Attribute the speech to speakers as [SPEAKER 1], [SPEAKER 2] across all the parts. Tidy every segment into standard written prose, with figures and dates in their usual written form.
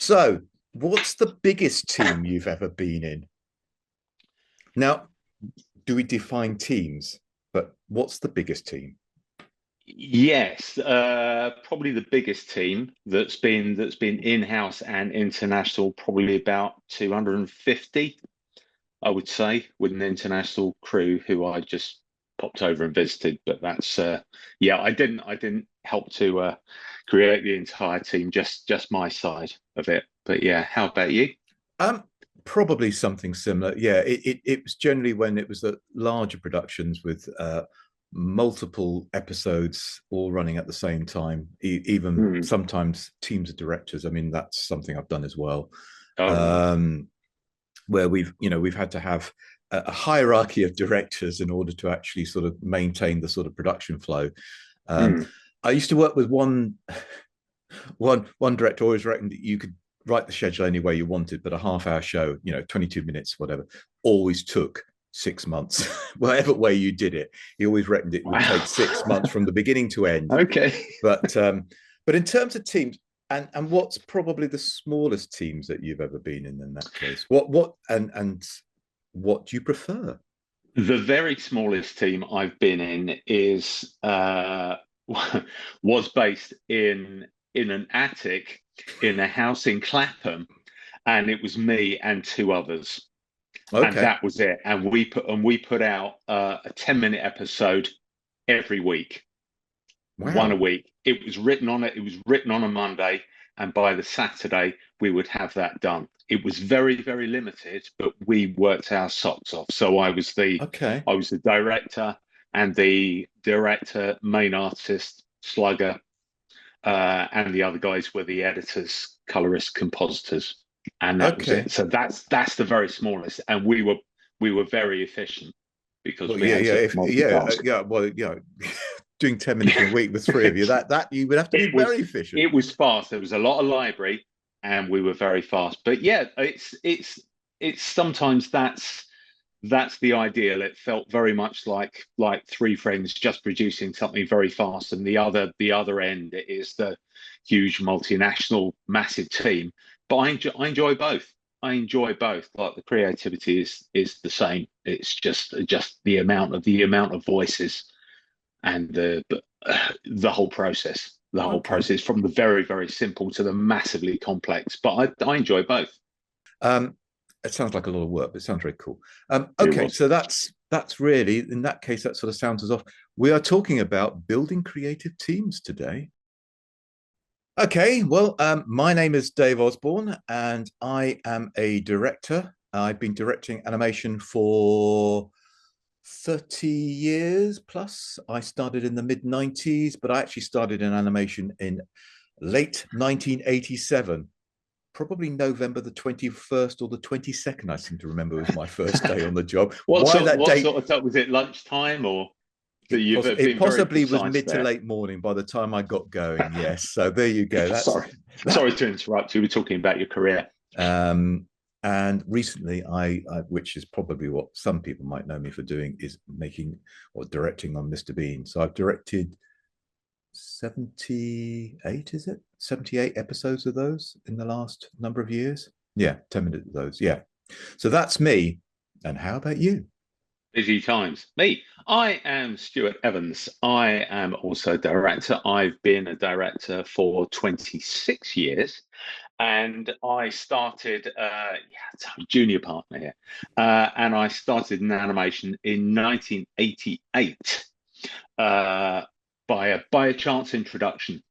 [SPEAKER 1] So, what's the biggest team you've ever been in? Now, do we define teams? But what's the biggest team?
[SPEAKER 2] Yes, probably the biggest team that's been in-house and international, probably about 250, I would say, with an international crew who I just popped over and visited. But that's yeah, I didn't help to create the entire team, just my side of it. But yeah, how about you?
[SPEAKER 1] Um, Probably something similar. Yeah, it was generally when it was the larger productions with multiple episodes all running at the same time, even
[SPEAKER 2] Hmm.
[SPEAKER 1] sometimes teams of directors. I mean, that's something I've done as well.
[SPEAKER 2] Oh, right.
[SPEAKER 1] Um, where we've had to have a hierarchy of directors in order to actually sort of maintain the sort of production flow. Um,
[SPEAKER 2] Hmm.
[SPEAKER 1] I used to work with one director always reckoned that you could write the schedule any way you wanted, but a half-hour show, 22 minutes, whatever, always took 6 months, whatever way you did it. He always reckoned it would take
[SPEAKER 2] Wow.
[SPEAKER 1] 6 months from the beginning to end.
[SPEAKER 2] Okay.
[SPEAKER 1] But in terms of teams, and what's probably the smallest teams that you've ever been in that case? And what do you prefer?
[SPEAKER 2] The very smallest team I've been in is was based in an attic in a house in Clapham, and it was me and two others, and
[SPEAKER 1] Okay.
[SPEAKER 2] that was it. And we put out a 10-minute episode every week, one a
[SPEAKER 1] Wow.
[SPEAKER 2] week. It was written on a Monday, and by the Saturday we would have that done. It was very, very limited, but we worked our socks off. So
[SPEAKER 1] Okay.
[SPEAKER 2] I was the director and the director, main artist, slugger, and the other guys were the editors, colorists, compositors, and that was it.
[SPEAKER 1] Okay.
[SPEAKER 2] So that's the very smallest, and we were very efficient because
[SPEAKER 1] Well,
[SPEAKER 2] we
[SPEAKER 1] yeah,
[SPEAKER 2] had
[SPEAKER 1] yeah,
[SPEAKER 2] to
[SPEAKER 1] if yeah,
[SPEAKER 2] multitask.
[SPEAKER 1] yeah. Well, doing 10 minutes a week with three of you, that you would have to be
[SPEAKER 2] it was
[SPEAKER 1] very efficient.
[SPEAKER 2] it was fast. There was a lot of library, and we were very fast. But yeah, it's sometimes that's the ideal. It felt very much like three friends just producing something very fast, and the other end is the huge multinational massive team. But I enjoy both. I enjoy both. Like the creativity is the same. It's just the amount of voices and the whole process, the whole
[SPEAKER 1] Okay.
[SPEAKER 2] process from the very, very simple to the massively complex. But I enjoy both.
[SPEAKER 1] Um, it sounds like a lot of work, but it sounds very cool.
[SPEAKER 2] It
[SPEAKER 1] Okay,
[SPEAKER 2] was.
[SPEAKER 1] so that's really in that case that sort of sounds us off. We are talking about building creative teams today. Okay, well, my name is Dave Osborne, and I am a director. I've been directing animation for 30 years plus. I started in the mid 90s, but I actually started in animation in late 1987, probably November the 21st or the 22nd, I seem to remember was my first day on the job.
[SPEAKER 2] what
[SPEAKER 1] Why
[SPEAKER 2] sort
[SPEAKER 1] that
[SPEAKER 2] what
[SPEAKER 1] date?
[SPEAKER 2] sort of stuff was it? Lunchtime or that you've
[SPEAKER 1] It
[SPEAKER 2] been very
[SPEAKER 1] possibly was
[SPEAKER 2] precise
[SPEAKER 1] mid to
[SPEAKER 2] there.
[SPEAKER 1] late morning by the time I got going. Yes. So there you go. That's
[SPEAKER 2] Sorry,
[SPEAKER 1] that.
[SPEAKER 2] sorry to interrupt. You were talking about your career.
[SPEAKER 1] Um, and recently, which is probably what some people might know me for doing, is making or directing on Mr. Bean. So I've directed 78, is it? 78 episodes of those in the last number of years. Yeah, 10 minutes of those. Yeah. So that's me. And how about you?
[SPEAKER 2] Busy times. Me. I am Stuart Evans. I am also director. I've been a director for 26 years. And I started, yeah, I'm a junior partner here, and I started in animation in 1988 uh, by a chance introduction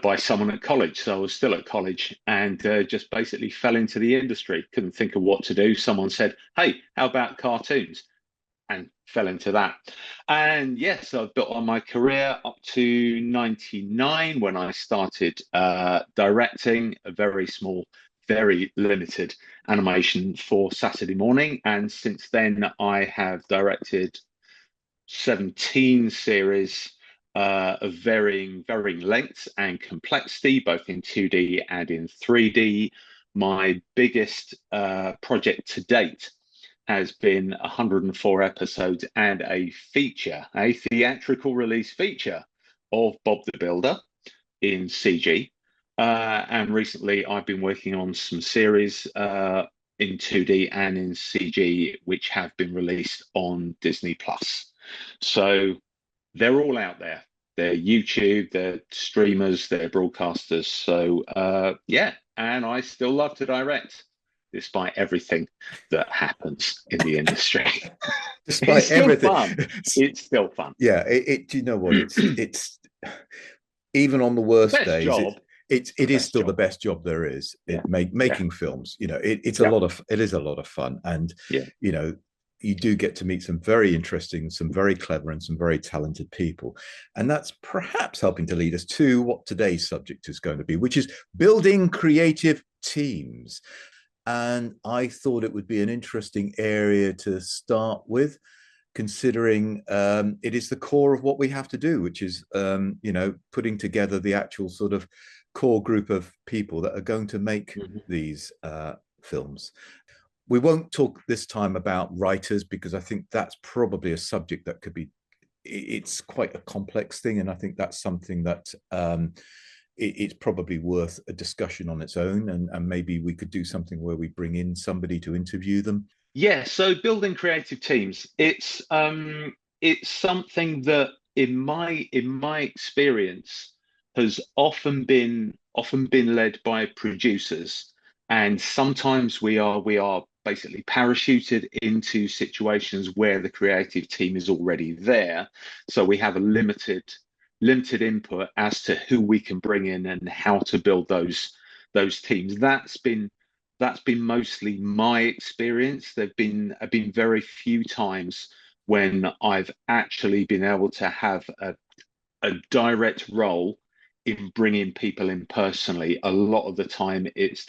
[SPEAKER 2] by someone at college. So I was still at college and just basically fell into the industry. Couldn't think of what to do. Someone said, "Hey, how about cartoons?" And fell into that. And yes, I've built on my career up to 99 when I started directing a very small, very limited animation for Saturday morning. And since then, I have directed 17 series of varying lengths and complexity, both in 2D and in 3D. My biggest project to date has been 104 episodes and a theatrical release feature of Bob the Builder in CG. And recently I've been working on some series in 2D and in CG, which have been released on Disney Plus. So they're all out there. They're YouTube, they're streamers, they're broadcasters. So yeah, and I still love to direct, despite everything that happens in the industry. It's
[SPEAKER 1] Despite
[SPEAKER 2] still
[SPEAKER 1] everything.
[SPEAKER 2] fun. It's still fun.
[SPEAKER 1] Yeah, do you know what? It's even on the
[SPEAKER 2] The
[SPEAKER 1] worst
[SPEAKER 2] best
[SPEAKER 1] days,
[SPEAKER 2] job,
[SPEAKER 1] it
[SPEAKER 2] the
[SPEAKER 1] is
[SPEAKER 2] best
[SPEAKER 1] still the
[SPEAKER 2] job.
[SPEAKER 1] best job there is.
[SPEAKER 2] Yeah, yeah,
[SPEAKER 1] Making films,
[SPEAKER 2] yeah,
[SPEAKER 1] it is a lot of fun, and
[SPEAKER 2] yeah.
[SPEAKER 1] you know, you do get to meet some very interesting, some very clever, and some very talented people, and that's perhaps helping to lead us to what today's subject is going to be, which is building creative teams. And I thought it would be an interesting area to start with, considering it is the core of what we have to do, which is, putting together the actual sort of core group of people that are going to make
[SPEAKER 2] Mhm.
[SPEAKER 1] these films. We won't talk this time about writers, because I think that's probably a subject that could be, it's quite a complex thing. And I think that's something that it's probably worth a discussion on its own. And maybe we could do something where we bring in somebody to interview them.
[SPEAKER 2] Yeah, so building creative teams, it's something that in my experience has often been led by producers, and sometimes we are basically parachuted into situations where the creative team is already there. So we have a limited input as to who we can bring in and how to build those teams. That's been mostly my experience. There have been very few times when I've actually been able to have a direct role in bringing people in personally. A lot of the time, it's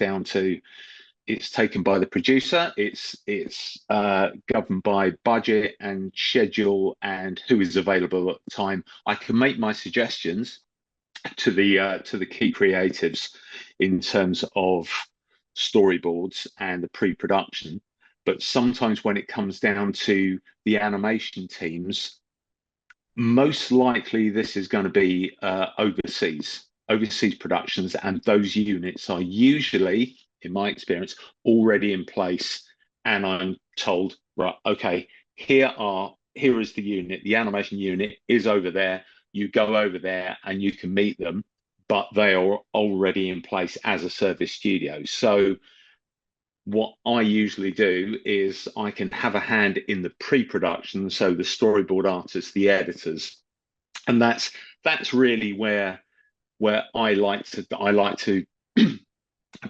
[SPEAKER 2] taken by the producer. It's governed by budget and schedule and who is available at the time. I can make my suggestions to the key creatives in terms of storyboards and the pre-production. But sometimes when it comes down to the animation teams, most likely this is going to be overseas productions, and those units are usually, in my experience, already in place. And I'm told, right, okay, here is the unit, the animation unit is over there. You go over there and you can meet them, but they are already in place as a service studio. So what I usually do is I can have a hand in the pre-production, so the storyboard artists, the editors, and that's really where I like to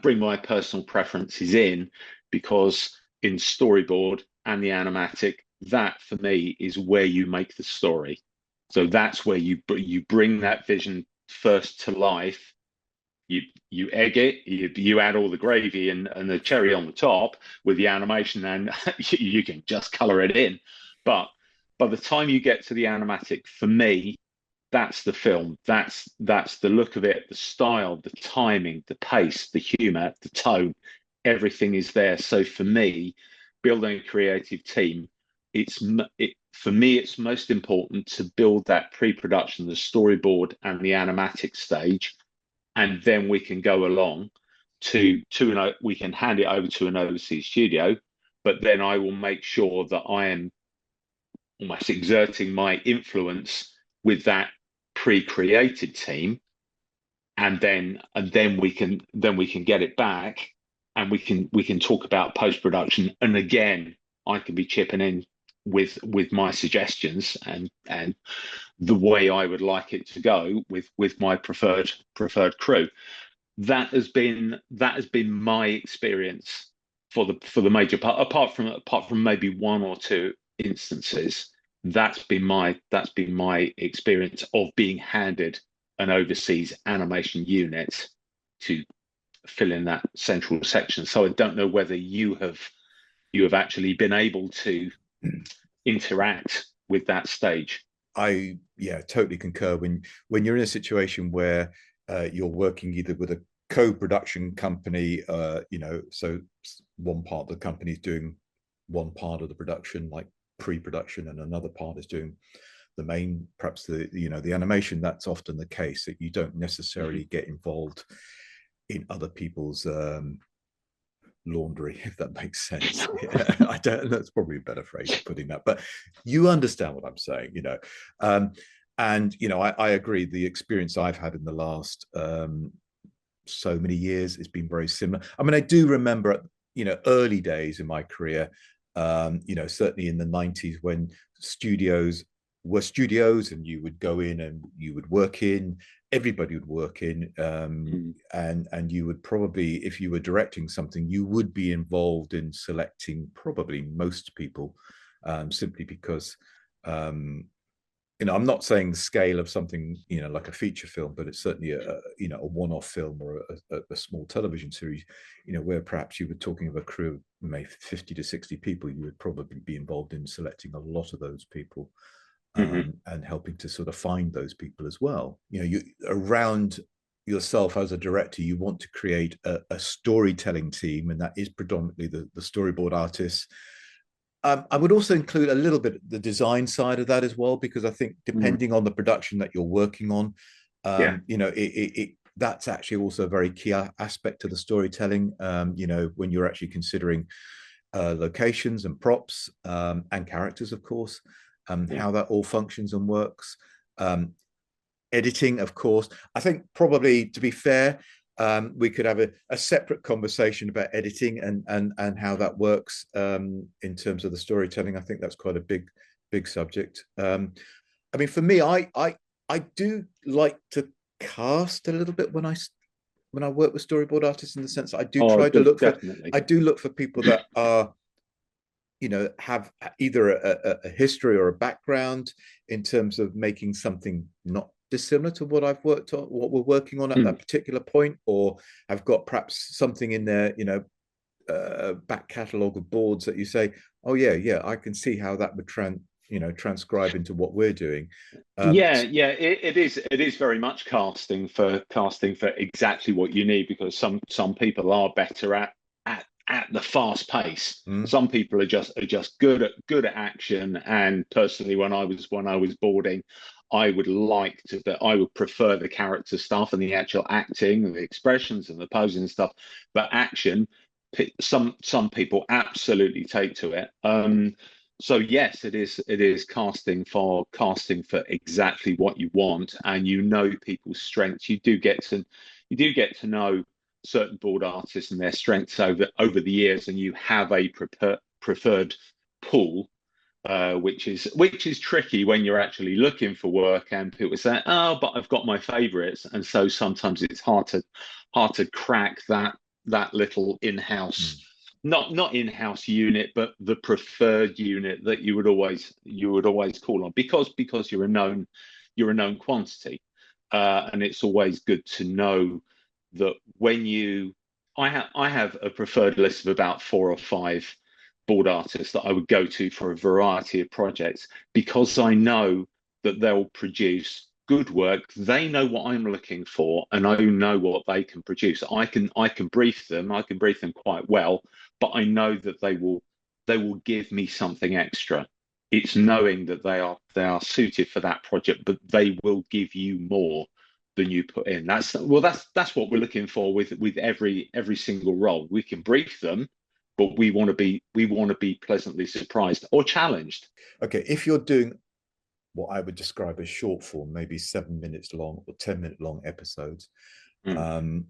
[SPEAKER 2] bring my personal preferences in, because in storyboard and the animatic, that for me is where you make the story. So that's where you bring that vision first to life. You egg it, you add all the gravy and the cherry on the top with the animation, and you can just color it in. But by the time you get to the animatic, for me, that's the film. That's the look of it, the style, the timing, the pace, the humor, the tone. Everything is there. So for me, building a creative team, for me it's most important to build that pre-production, the storyboard, and the animatic stage, and then we can go along we can hand it over to an overseas studio. But then I will make sure that I am almost exerting my influence with that pre-created team, and then we can get it back, and we can talk about post-production, and again I can be chipping in with my suggestions and the way I would like it to go with my preferred crew. That has been my experience for the major part, apart from maybe one or two instances. That's been my experience of being handed an overseas animation unit to fill in that central section. So I don't know whether you have actually been able to interact with that stage.
[SPEAKER 1] I yeah, totally concur. When you're in a situation where you're working either with a co-production company, so one part of the company is doing one part of the production, like pre-production, and another part is doing the main, perhaps the animation. That's often the case, that you don't
[SPEAKER 2] Mhm.
[SPEAKER 1] necessarily get involved in other people's laundry, if that makes sense. I don't. That's probably a better phrase of putting that, but you understand what I'm saying, and I agree. The experience I've had in the last so many years has been very similar. I mean, I do remember, early days in my career, certainly in the 90s when studios were studios and you would go in and you would work in, everybody would work in, and you would probably, if you were directing something, you would be involved in selecting probably most people, simply because I'm not saying the scale of something, like a feature film, but it's certainly a one-off film or a small television series, where perhaps you were talking of a crew of maybe 50 to 60 people, you would probably be involved in selecting a lot of those people, and helping to sort of find those people as well. You around yourself as a director, you want to create a storytelling team, and that is predominantly the storyboard artists. I would also include a little bit the design side of that as well, because I think depending on the production that you're working on,
[SPEAKER 2] Yeah.
[SPEAKER 1] That's actually also a very key aspect to the storytelling. When you're actually considering locations and props, and characters, of course,
[SPEAKER 2] Yeah.
[SPEAKER 1] how that all functions and works. Editing, of course. I think probably, to be fair, we could have a separate conversation about editing and how that works, in terms of the storytelling. I think that's quite a big subject. I mean, for me, I do like to cast a little bit when I work with storyboard artists, in the sense that I do
[SPEAKER 2] Oh,
[SPEAKER 1] try to look for
[SPEAKER 2] definitely.
[SPEAKER 1] I do look for people that are, have either a history or a background in terms of making something not dissimilar to what I've worked on, what we're working on at that particular point, or have got perhaps something in their, back catalogue of boards that you say, oh yeah, I can see how that would transcribe into what we're doing.
[SPEAKER 2] Yeah, it is very much casting for exactly what you need, because some people are better at the fast pace.
[SPEAKER 1] Mm,
[SPEAKER 2] Some people are just good at action. And personally, when I was boarding, I would prefer the character stuff and the actual acting and the expressions and the posing and stuff. But action, some people absolutely take to it. So yes, it is casting for exactly what you want, and people's strengths. You do get to know certain board artists and their strengths over the years, and you have a preferred pool, which is tricky when you're actually looking for work and people say, "Oh, but I've got my favourites," and so sometimes it's hard to crack that little in-house,
[SPEAKER 1] mm.
[SPEAKER 2] not in-house unit, but the preferred unit that you would always call on, because you're a known quantity, and it's always good to know that when you I have a preferred list of about 4 or 5 board artists that I would go to for a variety of projects, because I know that they'll produce good work. They know what I'm looking for, and I know what they can produce. I can brief them. I can brief them quite well, but I know that they will give me something extra. It's knowing that they are suited for that project, but they will give you more than you put in. That's what we're looking for with every single role. We can brief them, but we want to be pleasantly surprised or challenged.
[SPEAKER 1] Okay, if you're doing what I would describe as short form, maybe 7 minutes long or 10-minute long episodes,
[SPEAKER 2] Mm.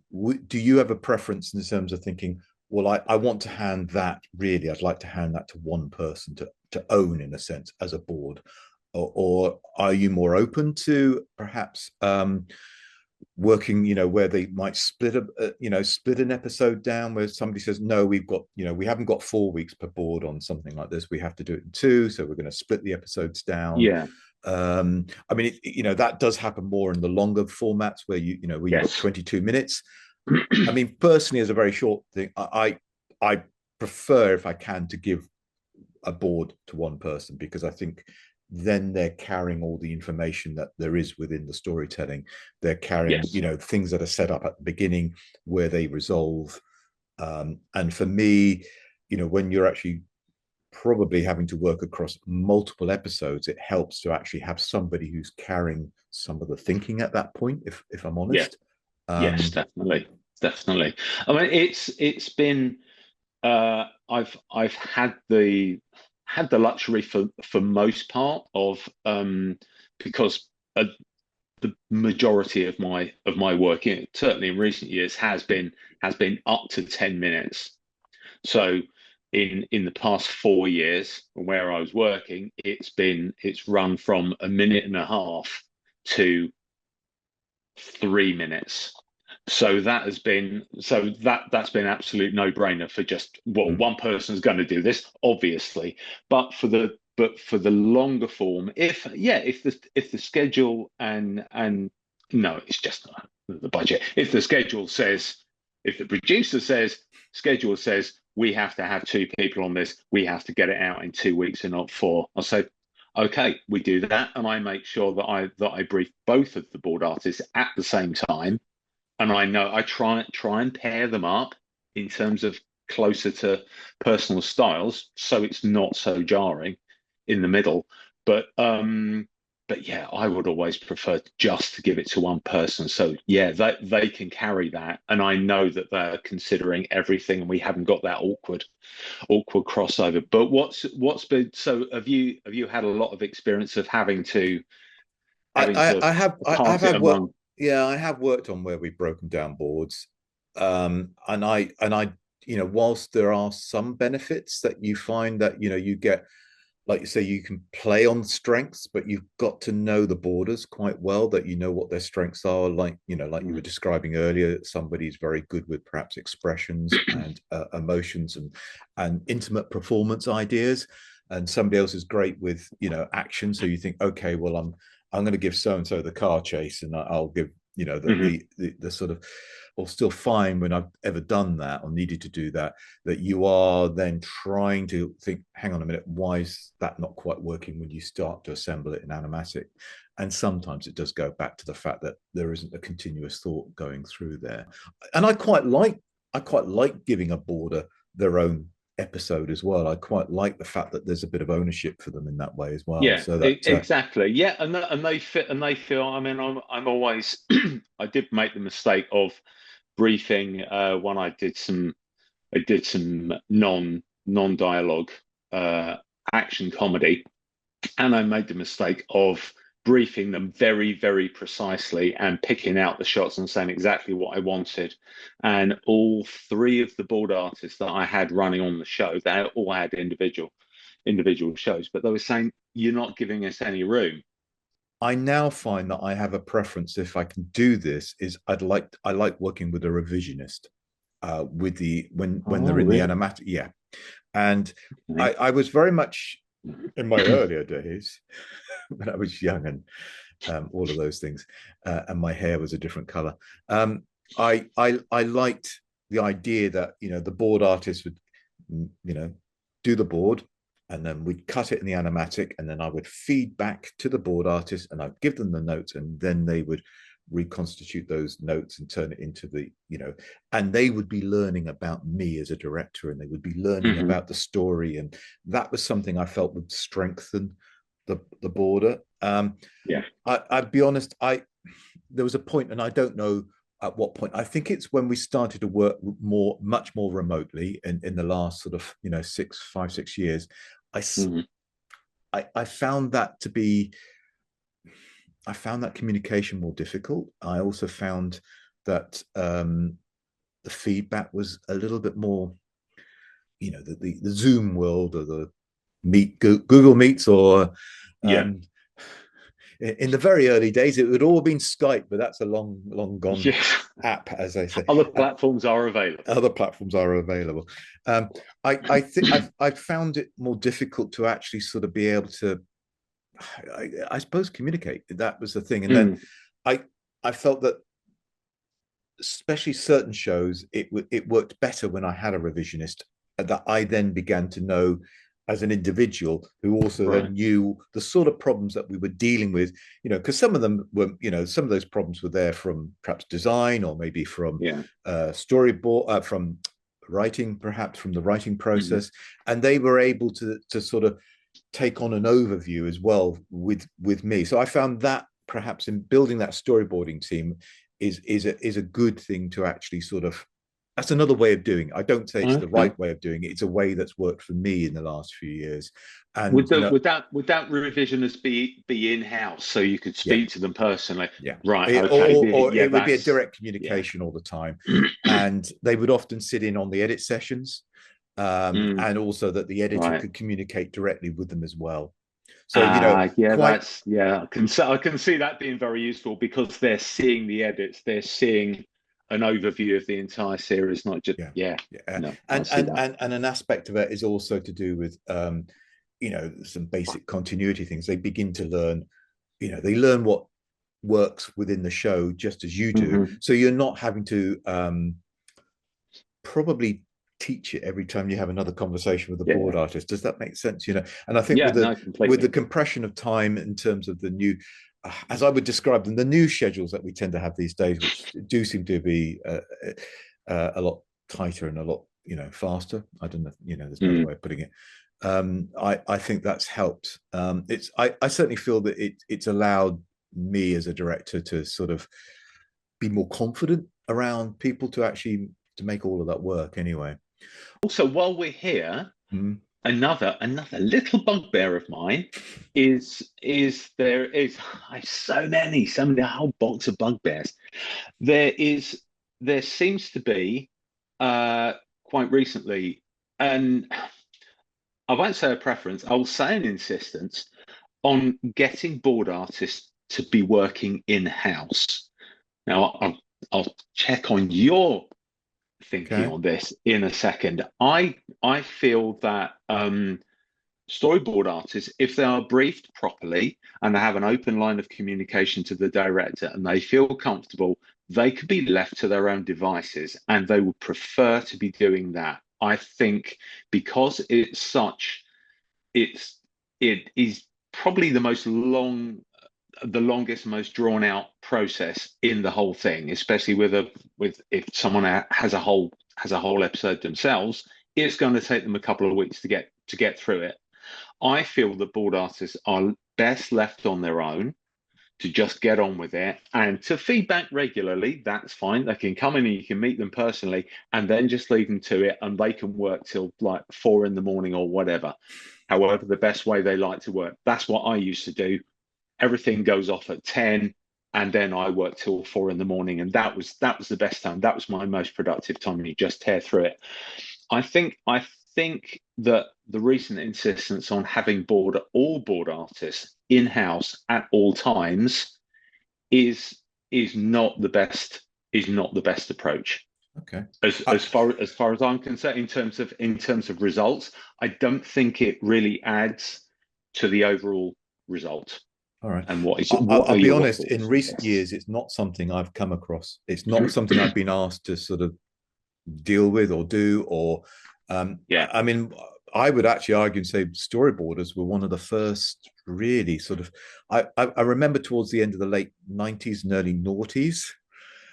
[SPEAKER 1] do you have a preference in terms of thinking, well, I want to hand that, really, I'd like to hand that to one person to own, in a sense, as a board, or are you more open to perhaps working, where they might split an episode down, where somebody says, no, we haven't got 4 weeks per board on something like this, we have to do it in two, so we're going to split the episodes down.
[SPEAKER 2] Yeah.
[SPEAKER 1] I mean, that does happen more in the longer formats, where you've got
[SPEAKER 2] Yes.
[SPEAKER 1] 22 minutes. I mean, personally, as a very short thing, I prefer, if I can, to give a board to one person, because I think then they're carrying all the information that there is within the storytelling. They're carrying,
[SPEAKER 2] Yes.
[SPEAKER 1] things that are set up at the beginning, where they resolve. And for me, when you're actually probably having to work across multiple episodes, it helps to actually have somebody who's carrying some of the thinking at that point, if I'm
[SPEAKER 2] Yeah.
[SPEAKER 1] honest.
[SPEAKER 2] Yes.
[SPEAKER 1] Um,
[SPEAKER 2] Definitely. definitely. I mean, it's been I've had the luxury for most part of because the majority of my work, certainly in recent years, has been up to 10 minutes. So in the past 4 years where I was working, it's run from a minute and a half to 3 minutes. So that's been absolute no brainer for just, well,
[SPEAKER 1] Mm.
[SPEAKER 2] one person's going to do this, obviously, but for the longer form, if the schedule and no, it's just not the budget. If the schedule says, if the producer says, schedule says we have to have two people on this, we have to get it out in 2 weeks and not four. I'll say, okay, we do that, and I make sure that I brief both of the board artists at the same time, and I know I try and pair them up in terms of closer to personal styles, so it's not so jarring in the middle. But yeah, I would always prefer just to give it to one person. So yeah, they can carry that, and I know that they're considering everything, and we haven't got that awkward crossover. But what's been so? Have you had a lot of experience of having to
[SPEAKER 1] I've
[SPEAKER 2] pass it
[SPEAKER 1] had work.
[SPEAKER 2] among?
[SPEAKER 1] Yeah, I have worked on where we've broken down boards, and I, whilst there are some benefits that you find that you get, like you say, you can play on strengths, but you've got to know the borders quite well, that you know what their strengths are. Like you were describing earlier, somebody's very good with perhaps expressions and emotions and intimate performance ideas, and somebody else is great with action. So you think, okay, well, I'm going to give so and so the car chase, and I'll give
[SPEAKER 2] Mhm.
[SPEAKER 1] the sort of, or still fine when I've ever done that or needed to do that, that you are then trying to think, hang on a minute, why is that not quite working when you start to assemble it in animatic? And sometimes it does go back to the fact that there isn't a continuous thought going through there. And I quite like giving a boarder their own episode as well. I quite like the fact that there's a bit of ownership for them in that way as well.
[SPEAKER 2] Yeah,
[SPEAKER 1] So that
[SPEAKER 2] exactly. Yeah, and they fit and they feel. I mean, I'm always. I did make the mistake of briefing when I did some non dialogue action comedy, and I made the mistake of briefing them very precisely and picking out the shots and saying exactly what I wanted. And all three of the board artists that I had running on the show, they all had individual shows, but they were saying, "You're not giving us any room."
[SPEAKER 1] I now find that I have a preference, if I can do this, is I like working with a revisionist, with the when
[SPEAKER 2] Oh,
[SPEAKER 1] they're in the
[SPEAKER 2] really?
[SPEAKER 1] animatic. Yeah. And
[SPEAKER 2] Okay.
[SPEAKER 1] I was very much in my earlier days when I was young and all of those things, and my hair was a different color. I liked the idea that the board artist would do the board, and then we'd cut it in the animatic, and then I would feed back to the board artist, and I'd give them the notes, and then they would reconstitute those notes and turn it into and they would be learning about me as a director, and they would be learning
[SPEAKER 2] Hmm.
[SPEAKER 1] about the story, and that was something I felt would strengthen the border.
[SPEAKER 2] Yeah.
[SPEAKER 1] I'd be honest, there was a point, and I don't know at what point. I think it's when we started to work much more remotely in the last sort of 6 years. I
[SPEAKER 2] Hmm.
[SPEAKER 1] I found that to be I found that communication more difficult. I also found that the feedback was a little bit more, the Zoom world, or the Google Meets, or
[SPEAKER 2] Yeah.
[SPEAKER 1] um, in the very early days, it would all been Skype, but that's a long gone
[SPEAKER 2] Yeah.
[SPEAKER 1] app, as they say.
[SPEAKER 2] Other platforms are available.
[SPEAKER 1] Other platforms are available. Um, I think I've found it more difficult to actually sort of be able to, I suppose, communicate. That was the thing, and then
[SPEAKER 2] Mm.
[SPEAKER 1] I I felt that, especially certain shows, it worked better when I had a revisionist, that I then began to know as an individual, who also
[SPEAKER 2] Right.
[SPEAKER 1] then knew the sort of problems that we were dealing with, because some of them were, some of those problems were there from perhaps design, or maybe from
[SPEAKER 2] Yeah.
[SPEAKER 1] storyboard, from writing, perhaps from the writing
[SPEAKER 2] Hmm.
[SPEAKER 1] process, and they were able to sort of take on an overview as well with me. So I found that perhaps in building that storyboarding team, is a good thing to actually sort of. That's another way of doing it. I don't say it's the
[SPEAKER 2] Okay.
[SPEAKER 1] right way of doing it. It's a way that's worked for me in the last few years.
[SPEAKER 2] Would
[SPEAKER 1] And
[SPEAKER 2] the would that revisionists be in house so you could
[SPEAKER 1] yeah,
[SPEAKER 2] speak to them personally?
[SPEAKER 1] yeah.
[SPEAKER 2] Right.
[SPEAKER 1] It,
[SPEAKER 2] Okay.
[SPEAKER 1] or
[SPEAKER 2] Yeah.
[SPEAKER 1] it would be a
[SPEAKER 2] That's
[SPEAKER 1] direct
[SPEAKER 2] yeah.
[SPEAKER 1] communication all the time. And they would often sit in on the edit sessions.
[SPEAKER 2] Mm,
[SPEAKER 1] And also that the editor
[SPEAKER 2] right.
[SPEAKER 1] could communicate directly with them as well. So,
[SPEAKER 2] Yeah,
[SPEAKER 1] quite,
[SPEAKER 2] that's I can see that being very useful because they're seeing the edits, they're seeing an overview of the entire series, not just
[SPEAKER 1] yeah,
[SPEAKER 2] yeah.
[SPEAKER 1] yeah.
[SPEAKER 2] No, I
[SPEAKER 1] And
[SPEAKER 2] see that.
[SPEAKER 1] an aspect of it is also to do with some basic continuity things. They begin to learn, they learn what works within the show just as you do.
[SPEAKER 2] Hmm.
[SPEAKER 1] So you're not having to probably teach it every time you have another conversation with a board
[SPEAKER 2] Yeah,
[SPEAKER 1] artist. Does that make sense? And I think
[SPEAKER 2] yeah, no,
[SPEAKER 1] with the
[SPEAKER 2] completely.
[SPEAKER 1] compression of time in terms of the new, as I would describe them, the new schedules that we tend to have these days, which do seem to be a lot tighter and a lot faster. I don't know, there's no other
[SPEAKER 2] Mm.
[SPEAKER 1] way of putting it. I think that's helped. I certainly feel that it's allowed me as a director to sort of be more confident around people to actually to make all of that work anyway.
[SPEAKER 2] Also, while we're here,
[SPEAKER 1] Mm.
[SPEAKER 2] another little bugbear of mine is I have so many a whole box of bugbears. There is there seems to be uh quite recently and I won't say a preference, I'll say an insistence on getting board artists to be working in-house. Now I'll check on your thinking
[SPEAKER 1] Okay.
[SPEAKER 2] on this in a second. I feel that storyboard artists, if they are briefed properly and they have an open line of communication to the director and they feel comfortable, they could be left to their own devices and they would prefer to be doing that. I think because it is probably the longest, most drawn out process in the whole thing, especially with if someone has a whole episode themselves, it's going to take them a couple of weeks to get through it. I feel that board artists are best left on their own to just get on with it and to feedback regularly. That's fine. They can come in and you can meet them personally and then just leave them to it and they can work till like 4 in the morning or whatever. However, the best way they like to work. That's what I used to do. Everything goes off at 10 and then I work till 4 in the morning. And that was the best time. That was my most productive time. You just tear through it. I think that the recent insistence on having all board artists in house at all times is is not the best is not the best approach.
[SPEAKER 1] Okay.
[SPEAKER 2] As far as I'm concerned, in terms of results, I don't think it really adds to the overall result.
[SPEAKER 1] All right.
[SPEAKER 2] And what
[SPEAKER 1] I'll
[SPEAKER 2] are
[SPEAKER 1] be
[SPEAKER 2] your
[SPEAKER 1] honest. In
[SPEAKER 2] thoughts?
[SPEAKER 1] recent
[SPEAKER 2] Yes.
[SPEAKER 1] years, it's not something I've come across. It's not something I've been asked to sort of deal with or do. Or,
[SPEAKER 2] Yeah.
[SPEAKER 1] I mean, I would actually argue and say storyboarders were one of the first really sort of. I remember towards the end of the late '90s and early noughties,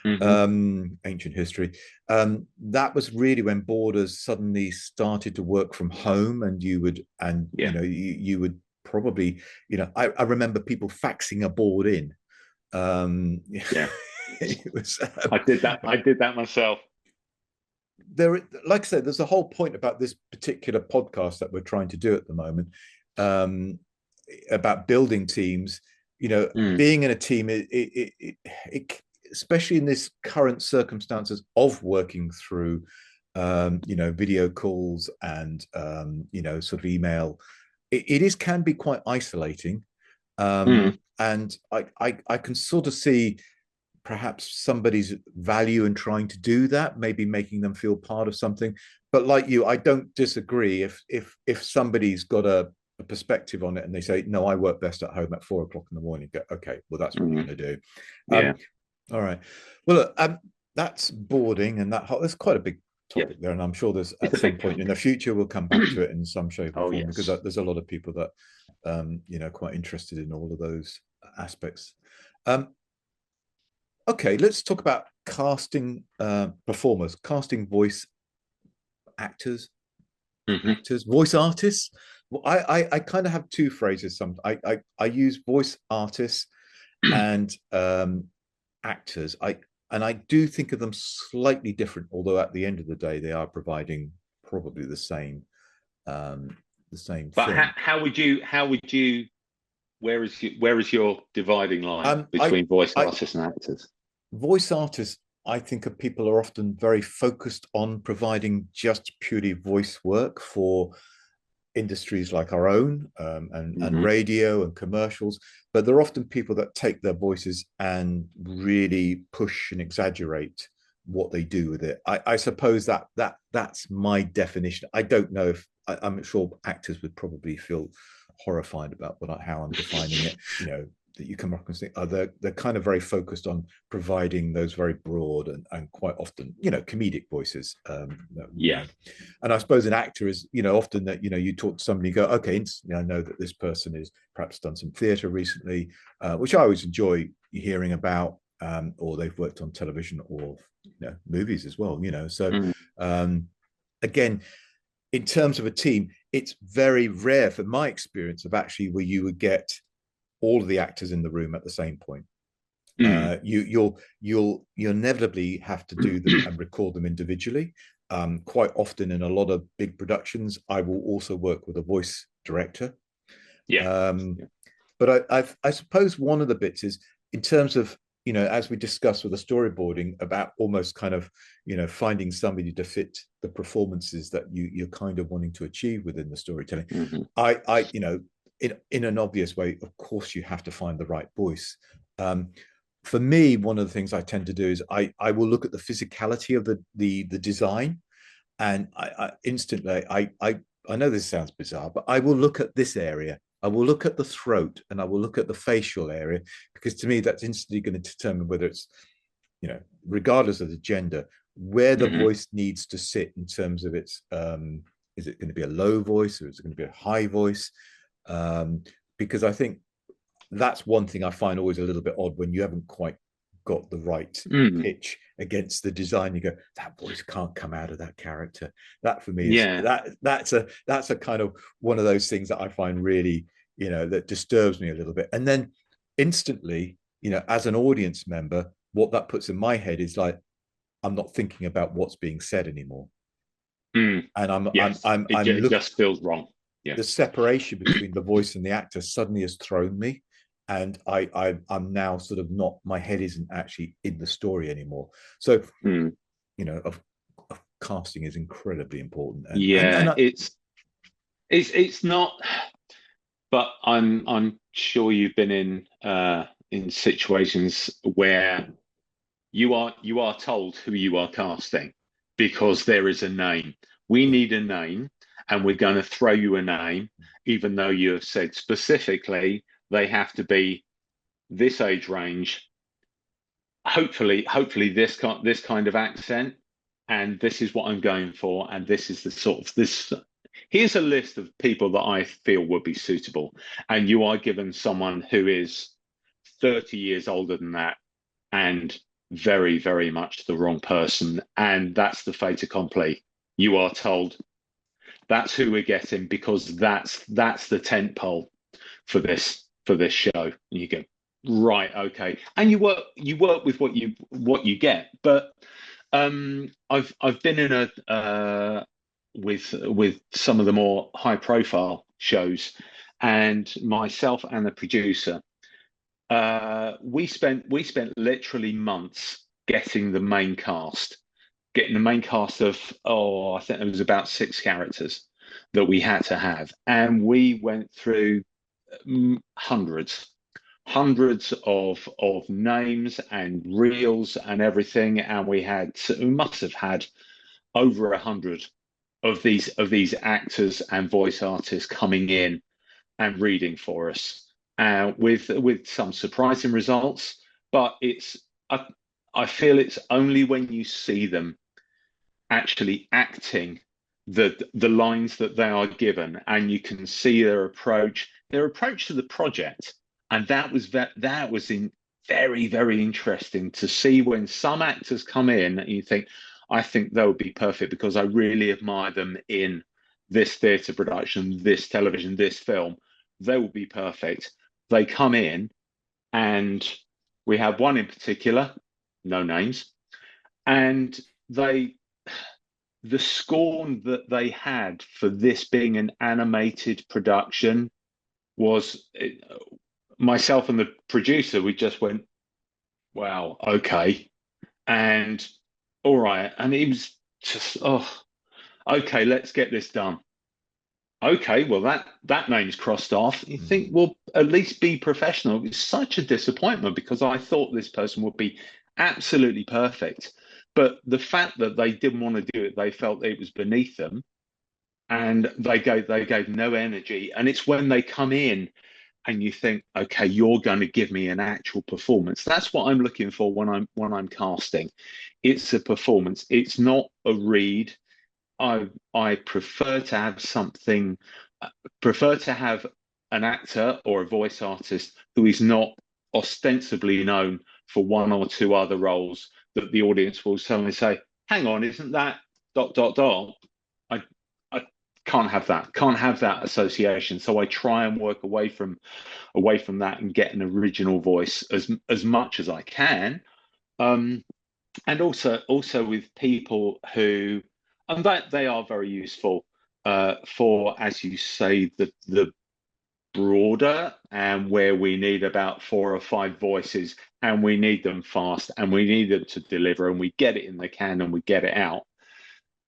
[SPEAKER 2] Hmm.
[SPEAKER 1] ancient history. That was really when borders suddenly started to work from home, and
[SPEAKER 2] Yeah.
[SPEAKER 1] you would probably, I remember people faxing a board in.
[SPEAKER 2] Yeah.
[SPEAKER 1] It was
[SPEAKER 2] I did that myself.
[SPEAKER 1] there. Like I said, there's a whole point about this particular podcast that we're trying to do at the moment, um, about building teams.
[SPEAKER 2] Mm,
[SPEAKER 1] Being in a team, it especially in this current circumstances of working through video calls and sort of email, it is can be quite isolating.
[SPEAKER 2] mm,
[SPEAKER 1] And I can sort of see perhaps somebody's value in trying to do that, maybe making them feel part of something. But like you, I don't disagree if somebody's got a perspective on it and they say, no, I work best at home at 4 o'clock in the morning. Go, okay, well, that's what you're
[SPEAKER 2] mm,
[SPEAKER 1] going to do.
[SPEAKER 2] yeah.
[SPEAKER 1] Um, all right. Well, look, that's boarding, and there's quite a big
[SPEAKER 2] Yeah.
[SPEAKER 1] topic there, and I'm sure there's
[SPEAKER 2] It's
[SPEAKER 1] at
[SPEAKER 2] a
[SPEAKER 1] some
[SPEAKER 2] big
[SPEAKER 1] point in
[SPEAKER 2] topic.
[SPEAKER 1] the future we'll come back to it in some shape or
[SPEAKER 2] Oh
[SPEAKER 1] form because
[SPEAKER 2] yes.
[SPEAKER 1] there's a lot of people that quite interested in all of those aspects. Um, okay, let's talk about casting performers, casting voice actors,
[SPEAKER 2] Hmm.
[SPEAKER 1] voice artists. Well, I kind of have two phrases. I use voice artists and actors. and I do think of them slightly different, although at the end of the day, they are providing probably um, the same
[SPEAKER 2] But
[SPEAKER 1] thing.
[SPEAKER 2] how would you where is your dividing line
[SPEAKER 1] I,
[SPEAKER 2] between voice
[SPEAKER 1] I,
[SPEAKER 2] artists and actors?
[SPEAKER 1] voice artists, I think, of people are often very focused on providing just purely voice work for industries like our own, and
[SPEAKER 2] Hmm.
[SPEAKER 1] radio and commercials, but they're often people that take their voices and really push and exaggerate what they do with it. I suppose that's my definition. I don't know if I'm sure actors would probably feel horrified about how I'm defining it. That you come up and think, oh, they're kind of very focused on providing those very broad and quite often, comedic voices.
[SPEAKER 2] Yeah.
[SPEAKER 1] And I suppose an actor is, often that, you talk to somebody, you go, okay, I know that this person is perhaps done some theatre recently, which I always enjoy hearing about, or they've worked on television or movies as well. So
[SPEAKER 2] Mm.
[SPEAKER 1] again, in terms of a team, it's very rare, for my experience, of actually where you would get all of the actors in the room at the same point.
[SPEAKER 2] Mm.
[SPEAKER 1] You'll inevitably have to do them and record them individually. Quite often in a lot of big productions, I will also work with a voice director.
[SPEAKER 2] Yeah.
[SPEAKER 1] Um,
[SPEAKER 2] Yeah.
[SPEAKER 1] but I suppose one of the bits is in terms of, as we discussed with the storyboarding, about almost kind of, finding somebody to fit the performances that you're kind of wanting to achieve within the storytelling.
[SPEAKER 2] Hmm.
[SPEAKER 1] In an obvious way, of course, you have to find the right voice. For me, one of the things I tend to do is I will look at the physicality of the design, and I instantly I know this sounds bizarre, but I will look at this area. I will look at the throat and I will look at the facial area, because to me that's instantly going to determine whether it's, regardless of the gender, where the
[SPEAKER 2] Hmm.
[SPEAKER 1] voice needs to sit in terms of its, is it going to be a low voice or is it going to be a high voice? Um, because I think that's one thing I find always a little bit odd when you haven't quite got the right
[SPEAKER 2] Mm.
[SPEAKER 1] pitch against the design. You go, that voice can't come out of that character. That for me is
[SPEAKER 2] Yeah.
[SPEAKER 1] that's a kind of one of those things that I find really, that disturbs me a little bit. And then instantly, as an audience member, what that puts in my head is like, I'm not thinking about what's being said anymore.
[SPEAKER 2] Mm.
[SPEAKER 1] And
[SPEAKER 2] Yes.
[SPEAKER 1] I'm
[SPEAKER 2] It
[SPEAKER 1] look
[SPEAKER 2] just feels wrong. Yeah.
[SPEAKER 1] the separation between the voice and the actor suddenly has thrown me, and I'm now sort of not, my head isn't actually in the story anymore. So
[SPEAKER 2] Mm.
[SPEAKER 1] of casting is incredibly important, and
[SPEAKER 2] Yeah. It's not. But I'm sure you've been in situations where you are told who you are casting because there is a name. We
[SPEAKER 1] yeah,
[SPEAKER 2] need a name, and we're going to throw you a name, even though you have said specifically they have to be this age range. Hopefully this kind of accent, and this is what I'm going for, and this is the sort of this. Here's a list of people that I feel would be suitable, and you are given someone who is 30 years older than that, and very, very much the wrong person. And that's the fait accompli. You are told that's who we're getting because that's the tent pole for this show. And you go, right, okay. And you work with what you get. But I've been in a with some of the more high profile shows, and myself and the producer we spent literally months getting the main cast of, I think it was about six characters that we had to have, and we went through hundreds of names and reels and everything, and we must have had over 100 of these actors and voice artists coming in and reading for us, with some surprising results. But I, I feel it's only when you see them actually acting the lines that they are given, and you can see their approach to the project, and that was in very, very interesting to see when some actors come in and you think, I think they would be perfect because I really admire them in this theatre production, this television, this film. They will be perfect. They come in, and we have one in particular. no names, and they the scorn that they had for this being an animated production was myself and the producer. We just went, wow, okay, and all right, and it was just, oh, okay, let's get this done. Okay, well that name's crossed off. You think,
[SPEAKER 1] Mm.
[SPEAKER 2] well, at least be professional. It's such a disappointment because I thought this person would be absolutely perfect. But the fact that they didn't want to do it, they felt it was beneath them, and they gave no energy. And it's when they come in and you think, okay, you're going to give me an actual performance. That's what I'm looking for when I'm casting. It's a performance. It's not a read. I prefer to have something, prefer to have an actor or a voice artist who is not ostensibly known for one or two other roles that the audience will suddenly say, hang on, isn't that dot dot dot? I can't have that. Can't have that association. So I try and work away from that and get an original voice as much as I can. Um, and also with people who, and that they are very useful for, as you say, the broader, and where we need about 4 or 5 voices, and we need them fast, and we need them to deliver, and we get it in the can and we get it out.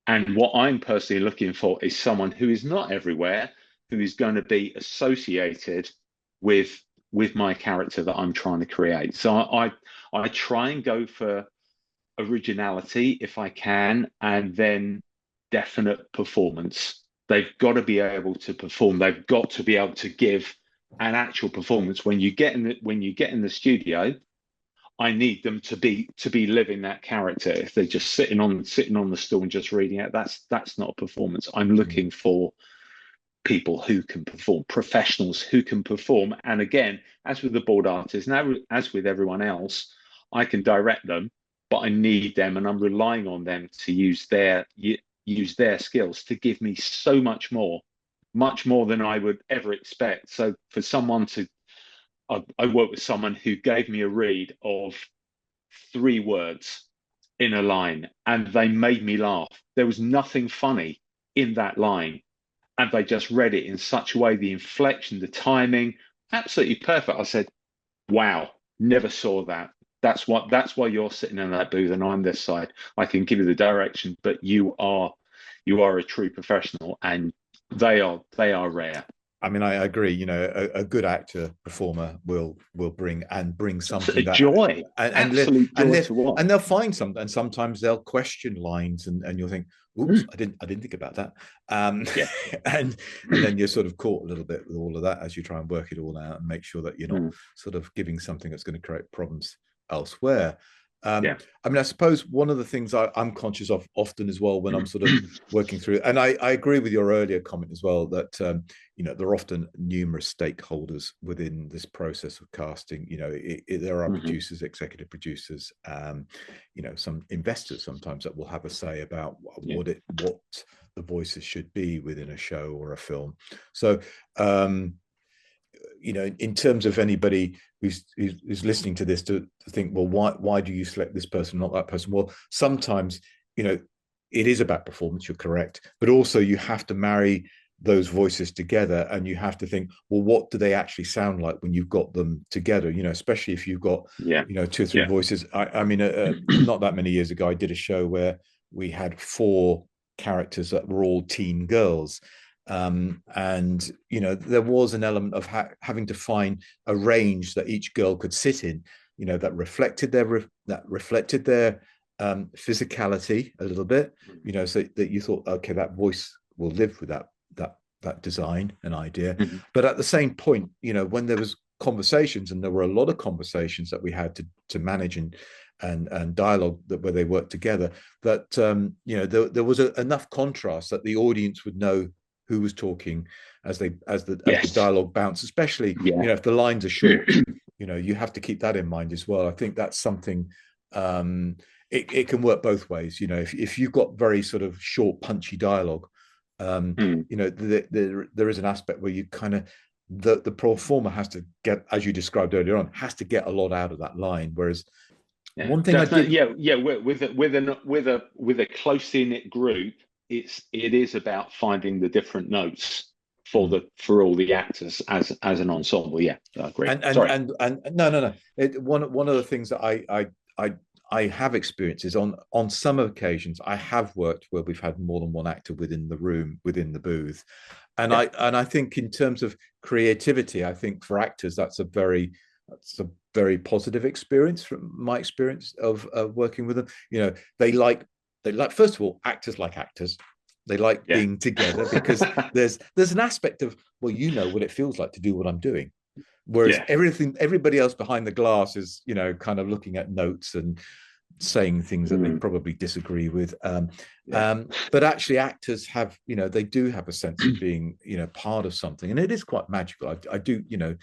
[SPEAKER 2] And what I'm personally looking for is someone who is not everywhere, who is going to be associated with with my character that I'm trying to create. So I try and go for originality if I can, and then definite performance. They've got to be able to perform. They've got to be able to give an actual performance. When you get in the studio, I need them to be living that character. If they're just sitting on the stool and just reading it, that's not a performance. I'm
[SPEAKER 1] Mm.
[SPEAKER 2] looking for people who can perform, professionals who can perform. And again, as with the board artists, now as with everyone else, I can direct them, but I need them, and I'm relying on them to use their skills to give me so much more than I would ever expect. So for someone to, I worked with someone who gave me a read of 3 words in a line, and they made me laugh. There was nothing funny in that line, and they just read it in such a way, the inflection, the timing, absolutely perfect. I said, wow, never saw that. That's why you're sitting in that booth and I'm this side. I can give you the direction, but you are a true professional, and they are rare.
[SPEAKER 1] I mean, I agree. A good actor performer will bring
[SPEAKER 2] It's
[SPEAKER 1] something
[SPEAKER 2] a
[SPEAKER 1] that,
[SPEAKER 2] joy,
[SPEAKER 1] and
[SPEAKER 2] absolute
[SPEAKER 1] and
[SPEAKER 2] joy
[SPEAKER 1] live,
[SPEAKER 2] to watch.
[SPEAKER 1] and they'll find something, and sometimes they'll question lines, and you'll think, "Oops,
[SPEAKER 2] Mm,
[SPEAKER 1] I didn't think about that," um,
[SPEAKER 2] yeah.
[SPEAKER 1] and then you're sort of caught a little bit with all of that as you try and work it all out and make sure that you're not
[SPEAKER 2] Mm,
[SPEAKER 1] sort of giving something that's going to create problems elsewhere.
[SPEAKER 2] yeah.
[SPEAKER 1] I mean, I suppose one of the things I'm conscious of often as well when I'm sort of working through, and I agree with your earlier comment as well, that there are often numerous stakeholders within this process of casting. There are
[SPEAKER 2] Mhm.
[SPEAKER 1] producers, executive producers, some investors sometimes that will have a say about
[SPEAKER 2] Yeah.
[SPEAKER 1] what the voices should be within a show or a film. So um, in terms of anybody who's listening to this to think, well, why do you select this person, not that person? Well, sometimes it is about performance. You're correct, but also you have to marry those voices together, and you have to think, well, what do they actually sound like when you've got them together? Especially if you've got
[SPEAKER 2] Yeah.
[SPEAKER 1] two or three
[SPEAKER 2] Yeah.
[SPEAKER 1] voices. I mean, not that many years ago, I did a show where we had 4 characters that were all teen girls, and there was an element of having to find a range that each girl could sit in, that reflected their physicality a little bit, so that you thought, okay, that voice will live with that design and idea.
[SPEAKER 2] Mhm.
[SPEAKER 1] But at the same point, when there was conversations, and there were a lot of conversations that we had to manage, and dialogue where they worked together, that there was enough contrast that the audience would know who was talking as the
[SPEAKER 2] Yes.
[SPEAKER 1] dialogue bounced, especially
[SPEAKER 2] Yeah.
[SPEAKER 1] if the lines are short. You have to keep that in mind as well. I think that's something. It can work both ways. If you've got very sort of short, punchy dialogue,
[SPEAKER 2] Mm.
[SPEAKER 1] there is an aspect where you kind of, the performer has to get, as you described earlier on, has to get a lot out of that line. Whereas
[SPEAKER 2] Yeah,
[SPEAKER 1] One thing I
[SPEAKER 2] definitely.
[SPEAKER 1] did.
[SPEAKER 2] Yeah, with a closely knit group, it is about finding the different notes for
[SPEAKER 1] Mm.
[SPEAKER 2] all the actors as an ensemble. Yeah, I agree. Sorry.
[SPEAKER 1] And no. One of the things that I I have experienced is on some occasions I have worked where we've had more than one actor within the room, within the booth,
[SPEAKER 2] Yeah.
[SPEAKER 1] and I think in terms of creativity, I think for actors that's a very positive experience from my experience of working with them. You know, they like first of all, actors like actors. They like
[SPEAKER 2] Yeah.
[SPEAKER 1] being together because there's an aspect of, well, you know what it feels like to do what I'm doing. Whereas
[SPEAKER 2] Yeah.
[SPEAKER 1] everybody else behind the glass is, you know, kind of looking at notes and saying things that they
[SPEAKER 2] Mm,
[SPEAKER 1] probably disagree with.
[SPEAKER 2] yeah.
[SPEAKER 1] But actually, actors have, you know, they do have a sense of being, you know, part of something, and it is quite magical. I do, you know,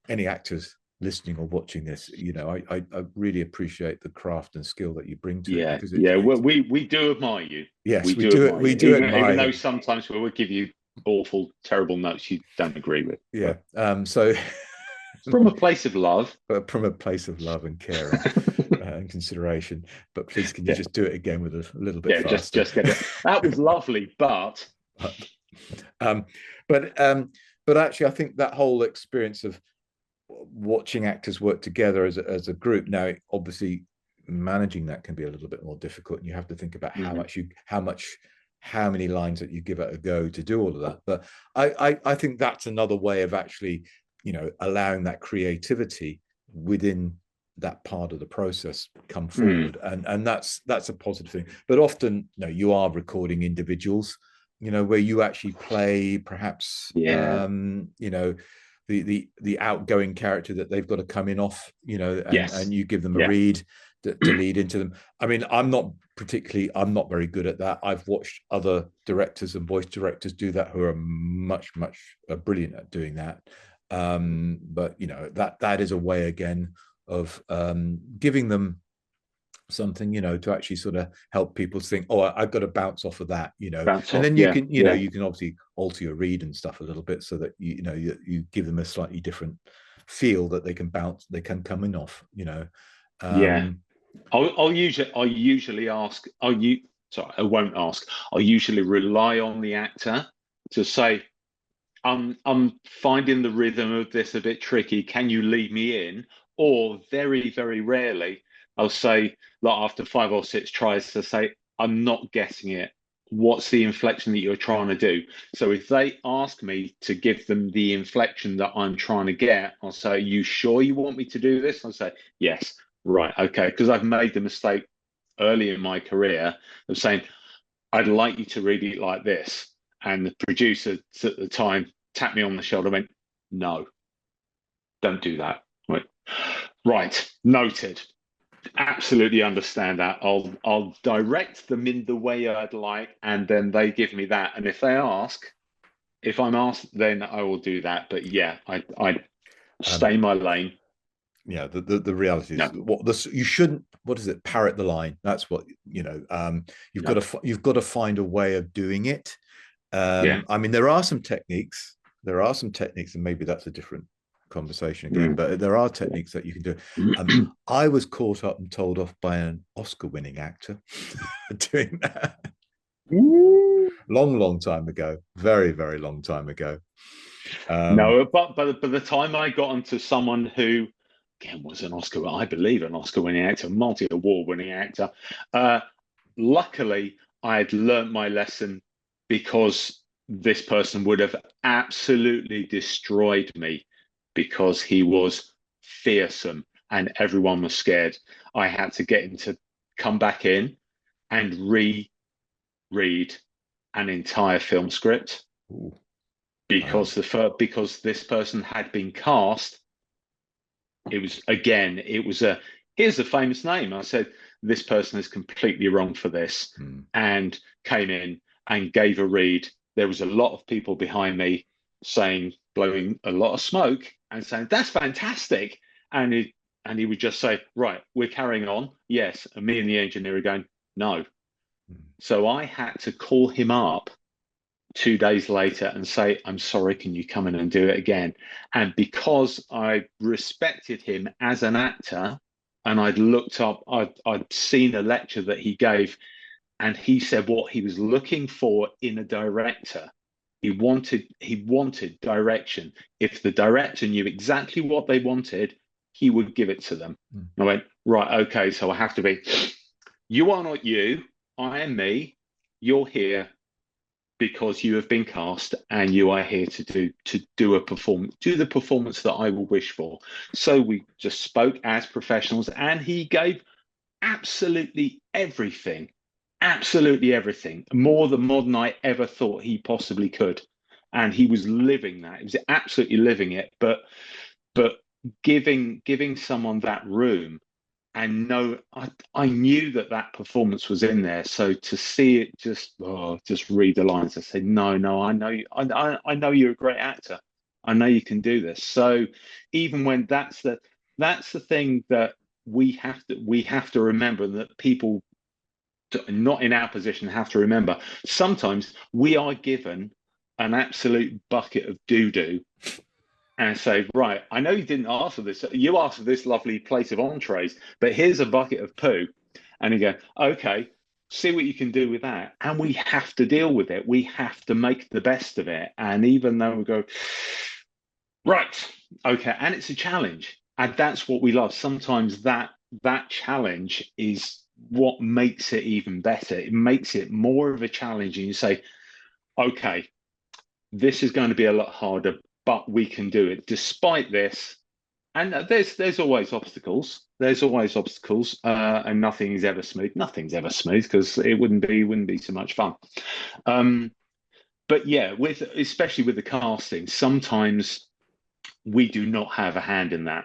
[SPEAKER 1] any actors listening or watching this, you know, I really appreciate the craft and skill that you bring to it
[SPEAKER 2] Yeah.
[SPEAKER 1] because
[SPEAKER 2] Yeah.
[SPEAKER 1] it's
[SPEAKER 2] We do admire you.
[SPEAKER 1] yes,
[SPEAKER 2] We do admire
[SPEAKER 1] we
[SPEAKER 2] you,
[SPEAKER 1] do
[SPEAKER 2] even
[SPEAKER 1] admire
[SPEAKER 2] though
[SPEAKER 1] him.
[SPEAKER 2] sometimes we will give you awful, terrible notes you don't agree with.
[SPEAKER 1] Yeah.
[SPEAKER 2] But
[SPEAKER 1] So
[SPEAKER 2] it's from a place of love.
[SPEAKER 1] from a place of love and care and consideration. But please, can you
[SPEAKER 2] Yeah.
[SPEAKER 1] just do it again with a little bit
[SPEAKER 2] Yeah.
[SPEAKER 1] faster?
[SPEAKER 2] Just get it. That was lovely, but
[SPEAKER 1] but, um, but but actually, I think that whole experience of watching actors work together as a group. Now, obviously, managing that can be a little bit more difficult, and you have to think about
[SPEAKER 2] mhm.
[SPEAKER 1] how many lines that you give it a go to do all of that. But I think that's another way of actually, you know, allowing that creativity within that part of the process come
[SPEAKER 2] Mm,
[SPEAKER 1] forward, and that's a positive thing. But often, you know, you are recording individuals, you know, where you actually play perhaps,
[SPEAKER 2] yeah.
[SPEAKER 1] you know, the outgoing character that they've got to come in off, you know,
[SPEAKER 2] Yes.
[SPEAKER 1] and you give them a
[SPEAKER 2] Yeah.
[SPEAKER 1] read to lead into them. I mean, I'm not very good at that. I've watched other directors and voice directors do that who are much brilliant at doing that. But you know, that is a way again of giving them something, you know, to actually sort of help people think, oh, I've got to bounce off of that, you know.
[SPEAKER 2] Bounce
[SPEAKER 1] And
[SPEAKER 2] off.
[SPEAKER 1] then you
[SPEAKER 2] Yeah.
[SPEAKER 1] can, you know,
[SPEAKER 2] Yeah.
[SPEAKER 1] you can obviously alter your read and stuff a little bit so that you know you give them a slightly different feel that they can come in off, you know.
[SPEAKER 2] Yeah.
[SPEAKER 1] um
[SPEAKER 2] I usually ask. Sorry, I won't ask. I usually rely on the actor to say, I'm finding the rhythm of this a bit tricky. Can you lead me in? Or very, very rarely, I'll say, like after 5 or 6 tries, to say, I'm not getting it. What's the inflection that you're trying to do? So if they ask me to give them the inflection that I'm trying to get, I'll say, are you sure you want me to do this? I'll say, yes. Right, okay. Because I've made the mistake early in my career of saying, I'd like you to read it like this. And the producer at the time tapped me on the shoulder and went, no, don't do that. I went, right, noted. Absolutely understand that. I'll direct them in the way I'd like, and then they give me that. And if I'm asked, then I will do that. But yeah, I stay
[SPEAKER 1] um
[SPEAKER 2] in my lane.
[SPEAKER 1] yeah, the reality is
[SPEAKER 2] No,
[SPEAKER 1] what this you shouldn't, what is it, parrot the line. That's what, you know,
[SPEAKER 2] no,
[SPEAKER 1] you've got to find a way of doing it.
[SPEAKER 2] yeah.
[SPEAKER 1] I mean, there are some techniques, and maybe that's a different conversation again,
[SPEAKER 2] Mm.
[SPEAKER 1] but there are techniques that you can do. I was caught up and told off by an Oscar-winning actor doing that long time ago, very long time ago. Um,
[SPEAKER 2] No, but by the time I got onto someone who, again, was an Oscar, I believe, an Oscar-winning actor, multi-award-winning actor, uh, luckily I had learnt my lesson because this person would have absolutely destroyed me because he was fearsome and everyone was scared. I had to get him to come back in and reread an entire film script
[SPEAKER 1] ooh,
[SPEAKER 2] because because this person had been cast. It was a here's a famous name. I said this person is completely wrong for this,
[SPEAKER 1] mm,
[SPEAKER 2] and came in and gave a read. There was a lot of people behind me saying, blowing a lot of smoke and saying that's fantastic, and he would just say, right, we're carrying on, yes, and me and the engineer are going, no.
[SPEAKER 1] mm,
[SPEAKER 2] So I had to call him up 2 days later and say, I'm sorry, can you come in and do it again? And because I respected him as an actor, and I'd looked up, I'd seen a lecture that he gave, and he said what he was looking for in a director. He wanted direction. If the director knew exactly what they wanted, he would give it to them.
[SPEAKER 1] Mm.
[SPEAKER 2] I went, right, okay, so I have to be, you are not you, I am me, you're here because you have been cast and you are here to do the performance that I will wish for. So we just spoke as professionals, and he gave absolutely everything, absolutely everything, more than I ever thought he possibly could. And he was living that. He was absolutely living it. But giving someone that room, and no, I knew that that performance was in there. So to see it, just read the lines. I said, no, I know you. I know you're a great actor. I know you can do this. So even when that's the thing that we have to remember, that people not in our position have to remember. Sometimes we are given an absolute bucket of doo doo and say, right, I know you didn't ask for this. You asked for this lovely plate of entrees, but here's a bucket of poo. And you go, okay, see what you can do with that. And we have to deal with it. We have to make the best of it. And even though we go, right, okay, and it's a challenge. And that's what we love. Sometimes that challenge is what makes it even better. It makes it more of a challenge. And you say, okay, this is going to be a lot harder, but we can do it despite this. And there's always obstacles. There's always obstacles, and nothing is ever smooth. Nothing's ever smooth because it wouldn't be so much fun. Um, but yeah, with especially with the casting, sometimes we do not have a hand in that.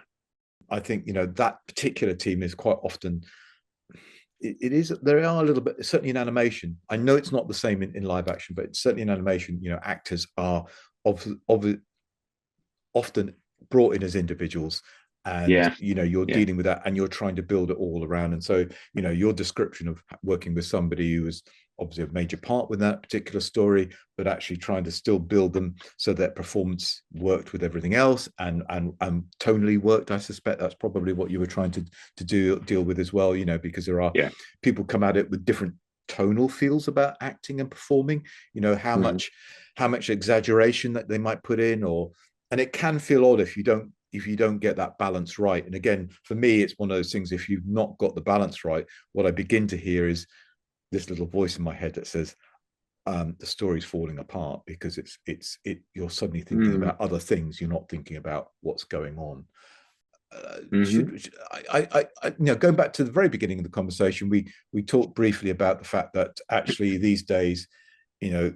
[SPEAKER 1] I think that particular team is quite often it is there are a little bit certainly in animation. I know it's not the same in live action, but certainly in animation, actors are of often brought in as individuals, and
[SPEAKER 2] Yeah,
[SPEAKER 1] you're
[SPEAKER 2] yeah,
[SPEAKER 1] dealing with that and you're trying to build it all around. And so your description of working with somebody who was obviously a major part with that particular story, but actually trying to still build them so that performance worked with everything else and tonally worked. I suspect that's probably what you were trying to deal with as well, because there are
[SPEAKER 2] yeah.
[SPEAKER 1] people come at it with different tonal feels about acting and performing, how
[SPEAKER 2] Mhm.
[SPEAKER 1] much exaggeration that they might put in, or and it can feel odd if you don't get that balance right. And again, for me, it's one of those things. If you've not got the balance right, what I begin to hear is this little voice in my head that says, the story's falling apart because you're suddenly thinking
[SPEAKER 2] Mm.
[SPEAKER 1] about other things. You're not thinking about what's going on.
[SPEAKER 2] Hmm.
[SPEAKER 1] Should going back to the very beginning of the conversation, we talked briefly about the fact that actually these days, you know,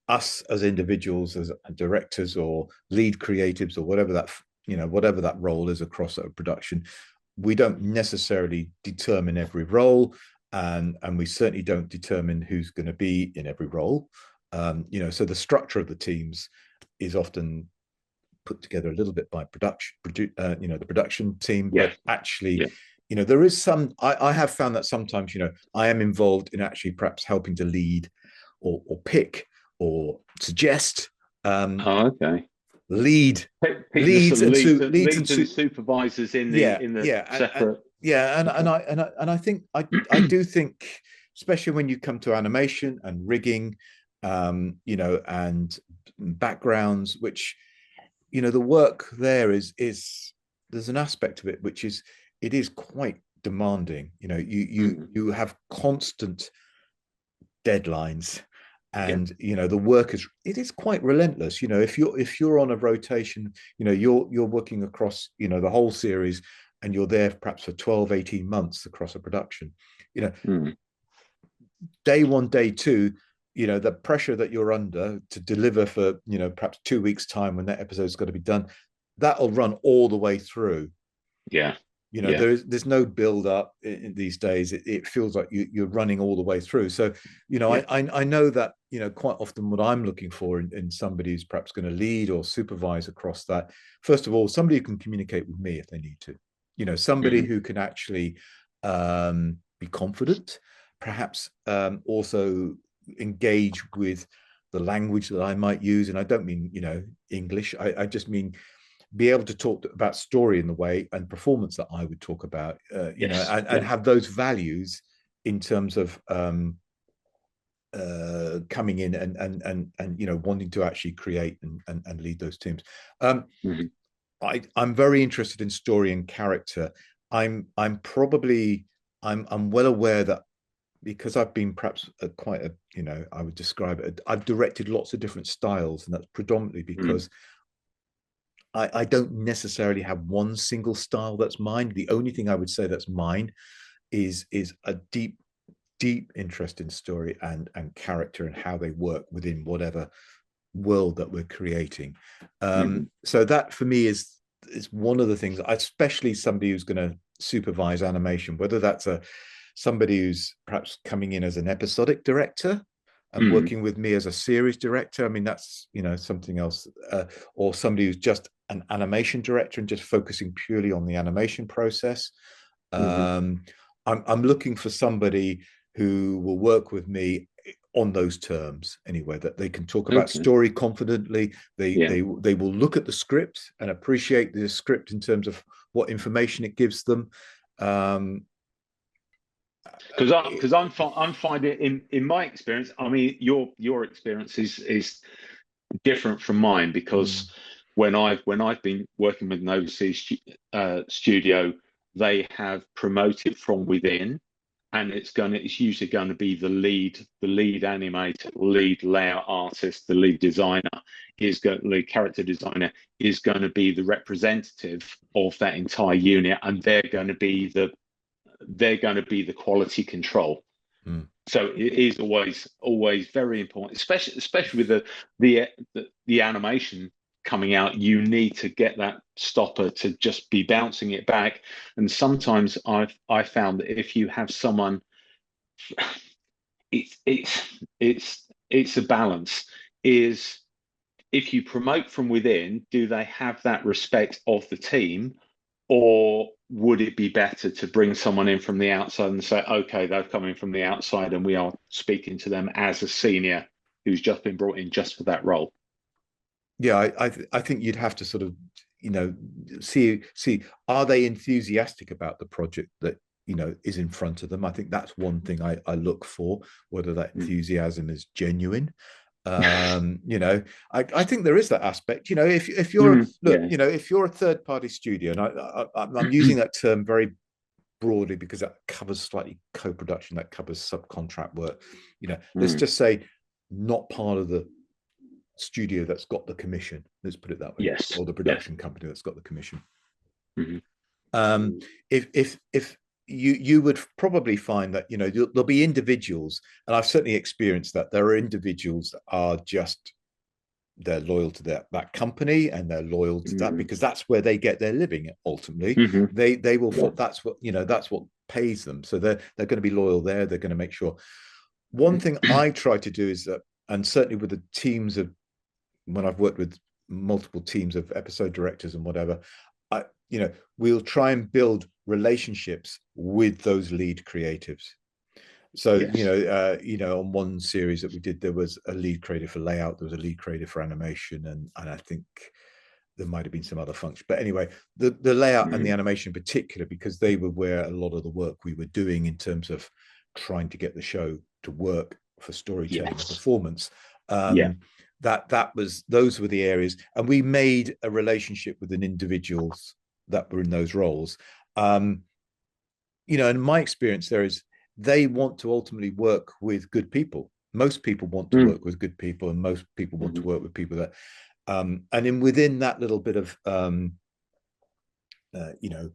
[SPEAKER 1] us as individuals, as directors or lead creatives or whatever that role is across a production, we don't necessarily determine every role, and we certainly don't determine who's going to be in every role. So the structure of the teams is often put together a little bit by the production team,
[SPEAKER 2] Yeah,
[SPEAKER 1] but actually,
[SPEAKER 2] yeah.
[SPEAKER 1] there is I have found that sometimes, I am involved in actually perhaps helping to lead or pick or suggest, um,
[SPEAKER 2] Oh, okay.
[SPEAKER 1] lead
[SPEAKER 2] Pick the sort of
[SPEAKER 1] leads and
[SPEAKER 2] leads and supervisors in the
[SPEAKER 1] yeah,
[SPEAKER 2] in the
[SPEAKER 1] yeah, and
[SPEAKER 2] separate.
[SPEAKER 1] yeah,
[SPEAKER 2] Okay.
[SPEAKER 1] and I think I do think, especially when you come to animation and rigging, and backgrounds, which the work there is there's an aspect of it which is it is quite demanding.
[SPEAKER 2] Mm,
[SPEAKER 1] You have constant deadlines,
[SPEAKER 2] yeah.
[SPEAKER 1] and the work is quite relentless. If you're on a rotation, you're working across the whole series, and you're there perhaps for 12-18 months across a production. you know
[SPEAKER 2] Mm,
[SPEAKER 1] Day one, day two, the pressure that you're under to deliver for perhaps 2 weeks time when that episode's got to be done, that'll run all the way through.
[SPEAKER 2] yeah. Yeah.
[SPEAKER 1] There's no build up in these days. It feels like you're running all the way through. So
[SPEAKER 2] Yeah.
[SPEAKER 1] I know that quite often what I'm looking for in somebody who's perhaps going to lead or supervise across that, first of all, somebody who can communicate with me if they need to, somebody
[SPEAKER 2] Hmm.
[SPEAKER 1] who can actually be confident, perhaps also engage with the language that I might use. And I don't mean English. I just mean be able to talk about story in the way and performance that I would talk about,
[SPEAKER 2] Yes.
[SPEAKER 1] and
[SPEAKER 2] Yeah.
[SPEAKER 1] have those values in terms of coming in and wanting to actually create and lead those teams. Um,
[SPEAKER 2] Hmm.
[SPEAKER 1] I'm very interested in story and character. I'm probably I'm well aware that because I've been perhaps quite a, I would describe it, I've directed lots of different styles, and that's predominantly
[SPEAKER 2] Mm.
[SPEAKER 1] because I don't necessarily have one single style that's mine. The only thing I would say that's mine is a deep interest in story and character and how they work within whatever world that we're creating.
[SPEAKER 2] Hmm.
[SPEAKER 1] So that for me is one of the things, especially somebody who's going to supervise animation, whether that's somebody who's perhaps coming in as an episodic director and
[SPEAKER 2] Mm.
[SPEAKER 1] working with me as a series director. I mean, that's something else, or somebody who's just an animation director and just focusing purely on the animation process.
[SPEAKER 2] Hmm.
[SPEAKER 1] Um, I'm looking for somebody who will work with me on those terms anyway, that they can talk about
[SPEAKER 2] Okay.
[SPEAKER 1] story confidently. They
[SPEAKER 2] Yeah.
[SPEAKER 1] they they will look at the script and appreciate the script in terms of what information it gives them. Um,
[SPEAKER 2] Because I'm finding in my experience, I mean, your experience is different from mine because when I've been working with an overseas studio, they have promoted from within, and it's usually going to be the lead animator, lead layout artist, the lead designer lead character designer is going to be the representative of that entire unit, and they're going to be the quality control.
[SPEAKER 1] mm,
[SPEAKER 2] So it is always very important, especially with the animation coming out. You need to get that stopper to just be bouncing it back. And sometimes I found that if you have someone, it's a balance. Is if you promote from within, do they have that respect of the team, or would it be better to bring someone in from the outside and say, okay, they're coming from the outside and we are speaking to them as a senior who's just been brought in just for that role?
[SPEAKER 1] yeah, I think you'd have to sort of, see, are they enthusiastic about the project that is in front of them. I think that's one thing I look for, whether that
[SPEAKER 2] Mm.
[SPEAKER 1] enthusiasm is genuine. I think there is that aspect. If you're
[SPEAKER 2] Mm,
[SPEAKER 1] look,
[SPEAKER 2] yeah.
[SPEAKER 1] if you're a third party studio, and I'm using that term very broadly because that covers slightly co-production, that covers subcontract work. Let's
[SPEAKER 2] Mm,
[SPEAKER 1] just say not part of the studio that's got the commission. Let's put it that way,
[SPEAKER 2] yes.
[SPEAKER 1] or the
[SPEAKER 2] Yes.
[SPEAKER 1] production company that's got the commission.
[SPEAKER 2] Hmm.
[SPEAKER 1] If you would probably find that there'll be individuals, and I've certainly experienced that there are individuals that are just they're loyal to that company, and they're loyal to that
[SPEAKER 2] Mm,
[SPEAKER 1] because that's where they get their living. Ultimately,
[SPEAKER 2] hmm.
[SPEAKER 1] they will
[SPEAKER 2] Yeah.
[SPEAKER 1] that's what pays them. So they're going to be loyal there. They're going to make sure. One thing I try to do is that, and certainly with the teams of when I've worked with multiple teams of episode directors and whatever, I we'll try and build relationships with those lead creatives. So
[SPEAKER 2] Yes.
[SPEAKER 1] on one series that we did, there was a lead creative for layout, there was a lead creative for animation, and I think there might have been some other function. But anyway, the layout and the
[SPEAKER 2] Mm,
[SPEAKER 1] animation in particular, because they were where a lot of the work we were doing in terms of trying to get the show to work for storytelling and
[SPEAKER 2] yes.
[SPEAKER 1] performance.
[SPEAKER 2] Yeah.
[SPEAKER 1] Those were the areas, and we made a relationship with an individuals that were in those roles. And my experience there is they want to ultimately work with good people. Most people want to
[SPEAKER 2] Mm,
[SPEAKER 1] work with good people, and most people want
[SPEAKER 2] hmm.
[SPEAKER 1] to work with people that and in within that little bit of uh, you know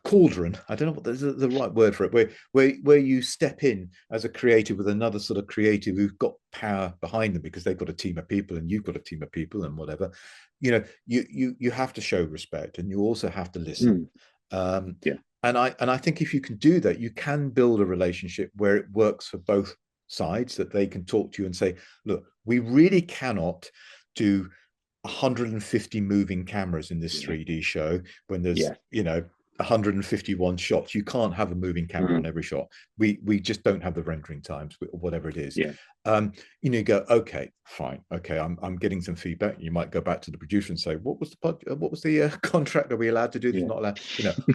[SPEAKER 1] cauldron, I don't know what the right word for it, where you step in as a creative with another sort of creative who've got power behind them because they've got a team of people and you've got a team of people and whatever. You have to show respect, and you also have to listen.
[SPEAKER 2] Mm,
[SPEAKER 1] um
[SPEAKER 2] yeah.
[SPEAKER 1] and I think if you can do that, you can build a relationship where it works for both sides, that they can talk to you and say, look, we really cannot do 150 moving cameras in this
[SPEAKER 2] Yeah.
[SPEAKER 1] 3D show when there's
[SPEAKER 2] Yeah.
[SPEAKER 1] 151 shots. You can't have a moving camera on
[SPEAKER 2] Mm,
[SPEAKER 1] every shot. We just don't have the rendering times, or whatever it is.
[SPEAKER 2] yeah,
[SPEAKER 1] You go, okay, fine, okay, I'm getting some feedback. You might go back to the producer and say, what was the contract? Are we allowed to do this?
[SPEAKER 2] yeah,
[SPEAKER 1] Not allowed.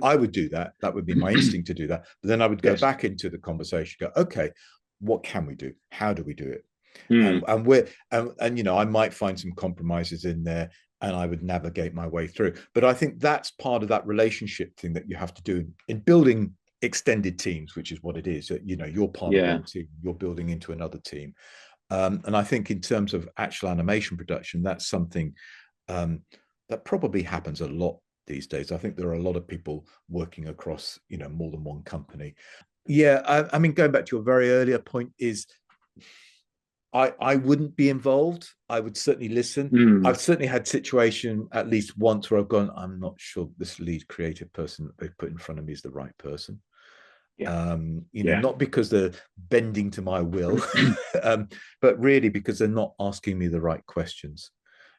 [SPEAKER 1] I would do that. That would be my instinct to do that. But then I would go
[SPEAKER 2] yes,
[SPEAKER 1] back into the conversation. Go, okay, what can we do? How do we do it?
[SPEAKER 2] mm,
[SPEAKER 1] And I might find some compromises in there, and I would navigate my way through. But I think that's part of that relationship thing that you have to do in building extended teams, which is what it is. You're part of
[SPEAKER 2] yeah,
[SPEAKER 1] one team, you're building into another team. And I think in terms of actual animation production, that's something um, that probably happens a lot these days. I think there are a lot of people working across, more than one company. Yeah, I mean, going back to your very earlier point, is I wouldn't be involved. I would certainly listen.
[SPEAKER 2] mm,
[SPEAKER 1] I've certainly had situation at least once where I've gone, I'm not sure this lead creative person that they've put in front of me is the right person.
[SPEAKER 2] yeah, yeah,
[SPEAKER 1] Not because they're bending to my will, but really because they're not asking me the right questions.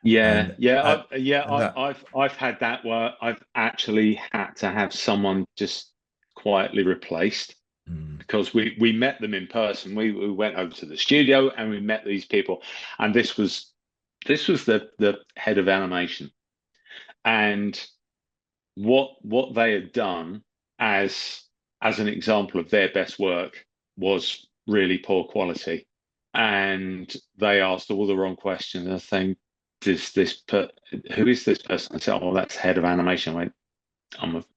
[SPEAKER 2] yeah,
[SPEAKER 1] And
[SPEAKER 2] yeah,
[SPEAKER 1] and, and that
[SPEAKER 2] I've had that where I've actually had to have someone just quietly replaced
[SPEAKER 1] mm,
[SPEAKER 2] because we met them in person. We went over to the studio and we met these people, and this was the head of animation, and what they had done as as an example of their best work was really poor quality, and they asked all the wrong questions. I think who is this person? I said, oh, that's head of animation. I went,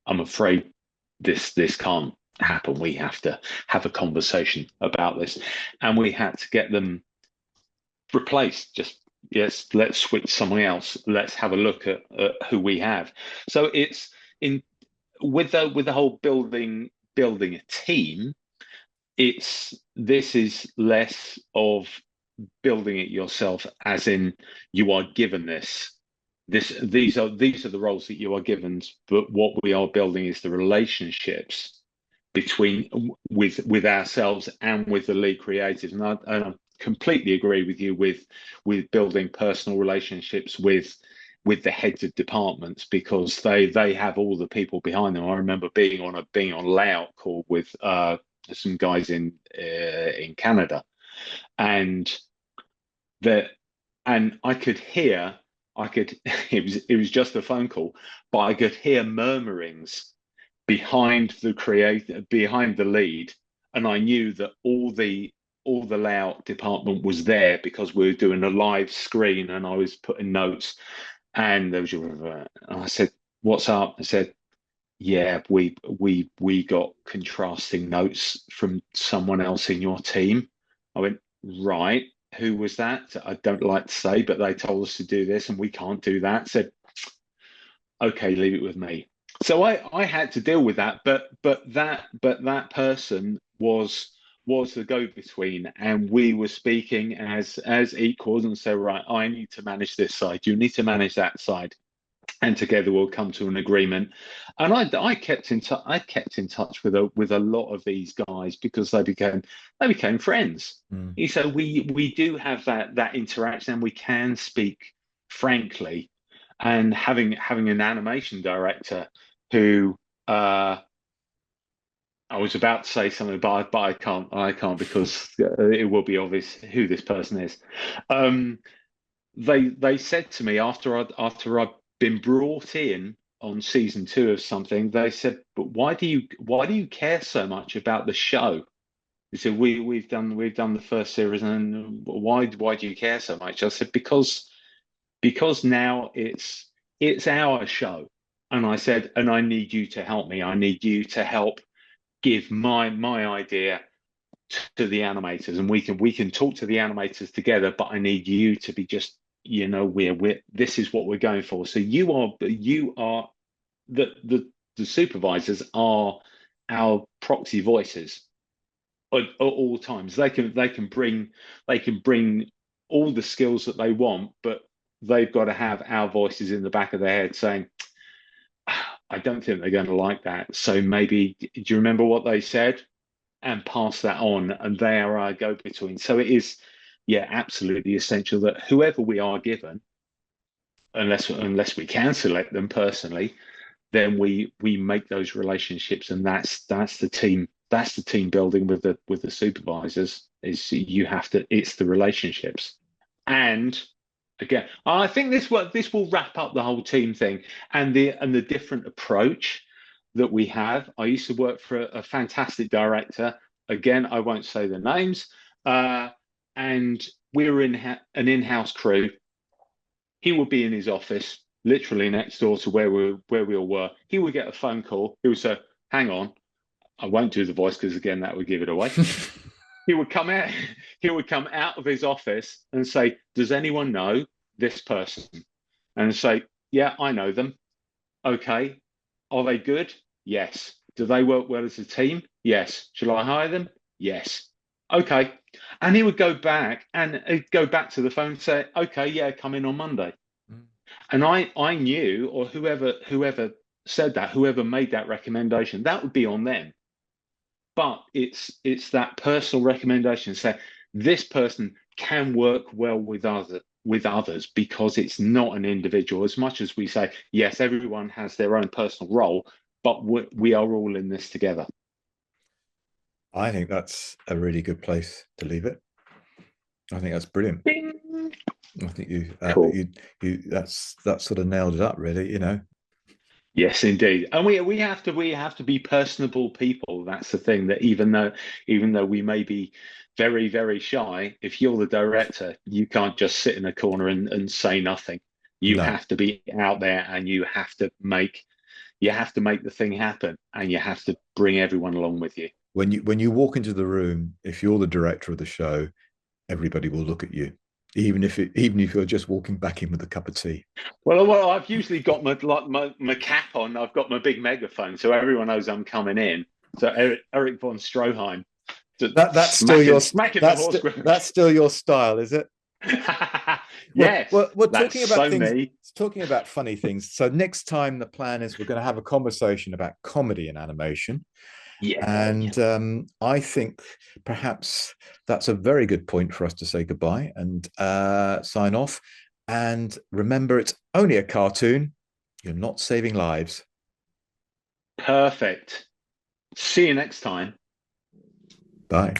[SPEAKER 2] I'm afraid this can't happen. We have to have a conversation about this, and we had to get them replaced. Just yes, let's switch someone else. Let's have a look at who we have. So it's in with the whole building a team. It's this is less of building it yourself, as in you are given these are the roles that you are given, but what we are building is the relationships between with ourselves and with the lead creatives. And I completely agree with you with building personal relationships with the heads of departments, because they have all the people behind them. I remember being on a layout call with some guys in Canada, and that and I could hear I could it was just a phone call, but I could hear murmurings behind the lead, and I knew that all the layout department was there because we were doing a live screen and I was putting notes, and there was and I said, what's up? I said, yeah, we got contrasting notes from someone else in your team. I went, right, who was that? I don't like to say, but they told us to do this and we can't do that. Said, okay, leave it with me. So I had to deal with that, but that person was the go-between, and we were speaking as equals and say, right, I need to manage this side, you need to manage that side, and together we'll come to an agreement. And I kept in touch. I kept in touch with a lot of these guys because they became friends.
[SPEAKER 1] mm,
[SPEAKER 2] So we do have that interaction, and we can speak frankly. And having an animation director who I was about to say something, but I can't because it will be obvious who this person is. Um, they said to me after I'd been brought in on season two of something, they said, "But why do you care so much about the show?" They said, we've done the first series, and why do you care so much? I said, because now it's our show, and I said, and I need you to help me. I need you to help give my idea to the animators, and we can talk to the animators together, but I need you to be just, we're this is what we're going for. So you are the supervisors are our proxy voices at all times. They can bring all the skills that they want, but they've got to have our voices in the back of their head saying, I don't think they're going to like that, so maybe do you remember what they said, and pass that on, and they are our go-between. So it is, yeah, absolutely essential that whoever we are given, unless we can select them personally, then we make those relationships, and that's the team. That's the team building with the supervisors. Is you have to. It's the relationships, and again, I think this will wrap up the whole team thing and the different approach that we have. I used to work for a fantastic director. Again, I won't say the names, and we were an in-house crew. He would be in his office, literally next door to where we all were. He would get a phone call. He would say, "Hang on, I won't do the voice because again that would give it away." He would come out. He would come out of his office and say, "Does anyone know this person?" And say, "Yeah, I know them." "Okay, are they good?" "Yes." "Do they work well as a team?" "Yes." "Shall I hire them?" "Yes." "Okay." And he would go back to the phone and say, "Okay, yeah, come in on Monday." And I knew, or whoever said that, whoever made that recommendation, that would be on them. But it's that personal recommendation. Say this person can work well with others because it's not an individual. As much as we say yes, everyone has their own personal role, but we are all in this together.
[SPEAKER 1] I think that's a really good place to leave it. I think that's brilliant.
[SPEAKER 2] Bing.
[SPEAKER 1] I think
[SPEAKER 2] Cool.
[SPEAKER 1] that sort of nailed it up, really.
[SPEAKER 2] Yes, indeed, and we have to be personable people. That's the thing. That even though we may be very very shy, if you're the director, you can't just sit in a corner and say nothing. You
[SPEAKER 1] No,
[SPEAKER 2] have to be out there, and you have to make the thing happen, and you have to bring everyone along with you.
[SPEAKER 1] when you walk into the room, if you're the director of the show, everybody will look at you, even if you're just walking back in with a cup of tea.
[SPEAKER 2] Well, I've usually got my cap on. I've got my big megaphone, so everyone knows I'm coming in. So Eric von Stroheim, to
[SPEAKER 1] That's still your
[SPEAKER 2] smacking the horse grip.
[SPEAKER 1] that's still your style, is it? Well,
[SPEAKER 2] Yes,
[SPEAKER 1] we're
[SPEAKER 2] that's
[SPEAKER 1] talking about
[SPEAKER 2] so
[SPEAKER 1] things,
[SPEAKER 2] me.
[SPEAKER 1] talking about funny things. So next time the plan is we're going to have a conversation about comedy and animation,
[SPEAKER 2] Yeah, yeah.
[SPEAKER 1] and I think perhaps that's a very good point for us to say goodbye and sign off. And remember, it's only a cartoon. You're not saving lives.
[SPEAKER 2] Perfect. See you next time.
[SPEAKER 1] Bye.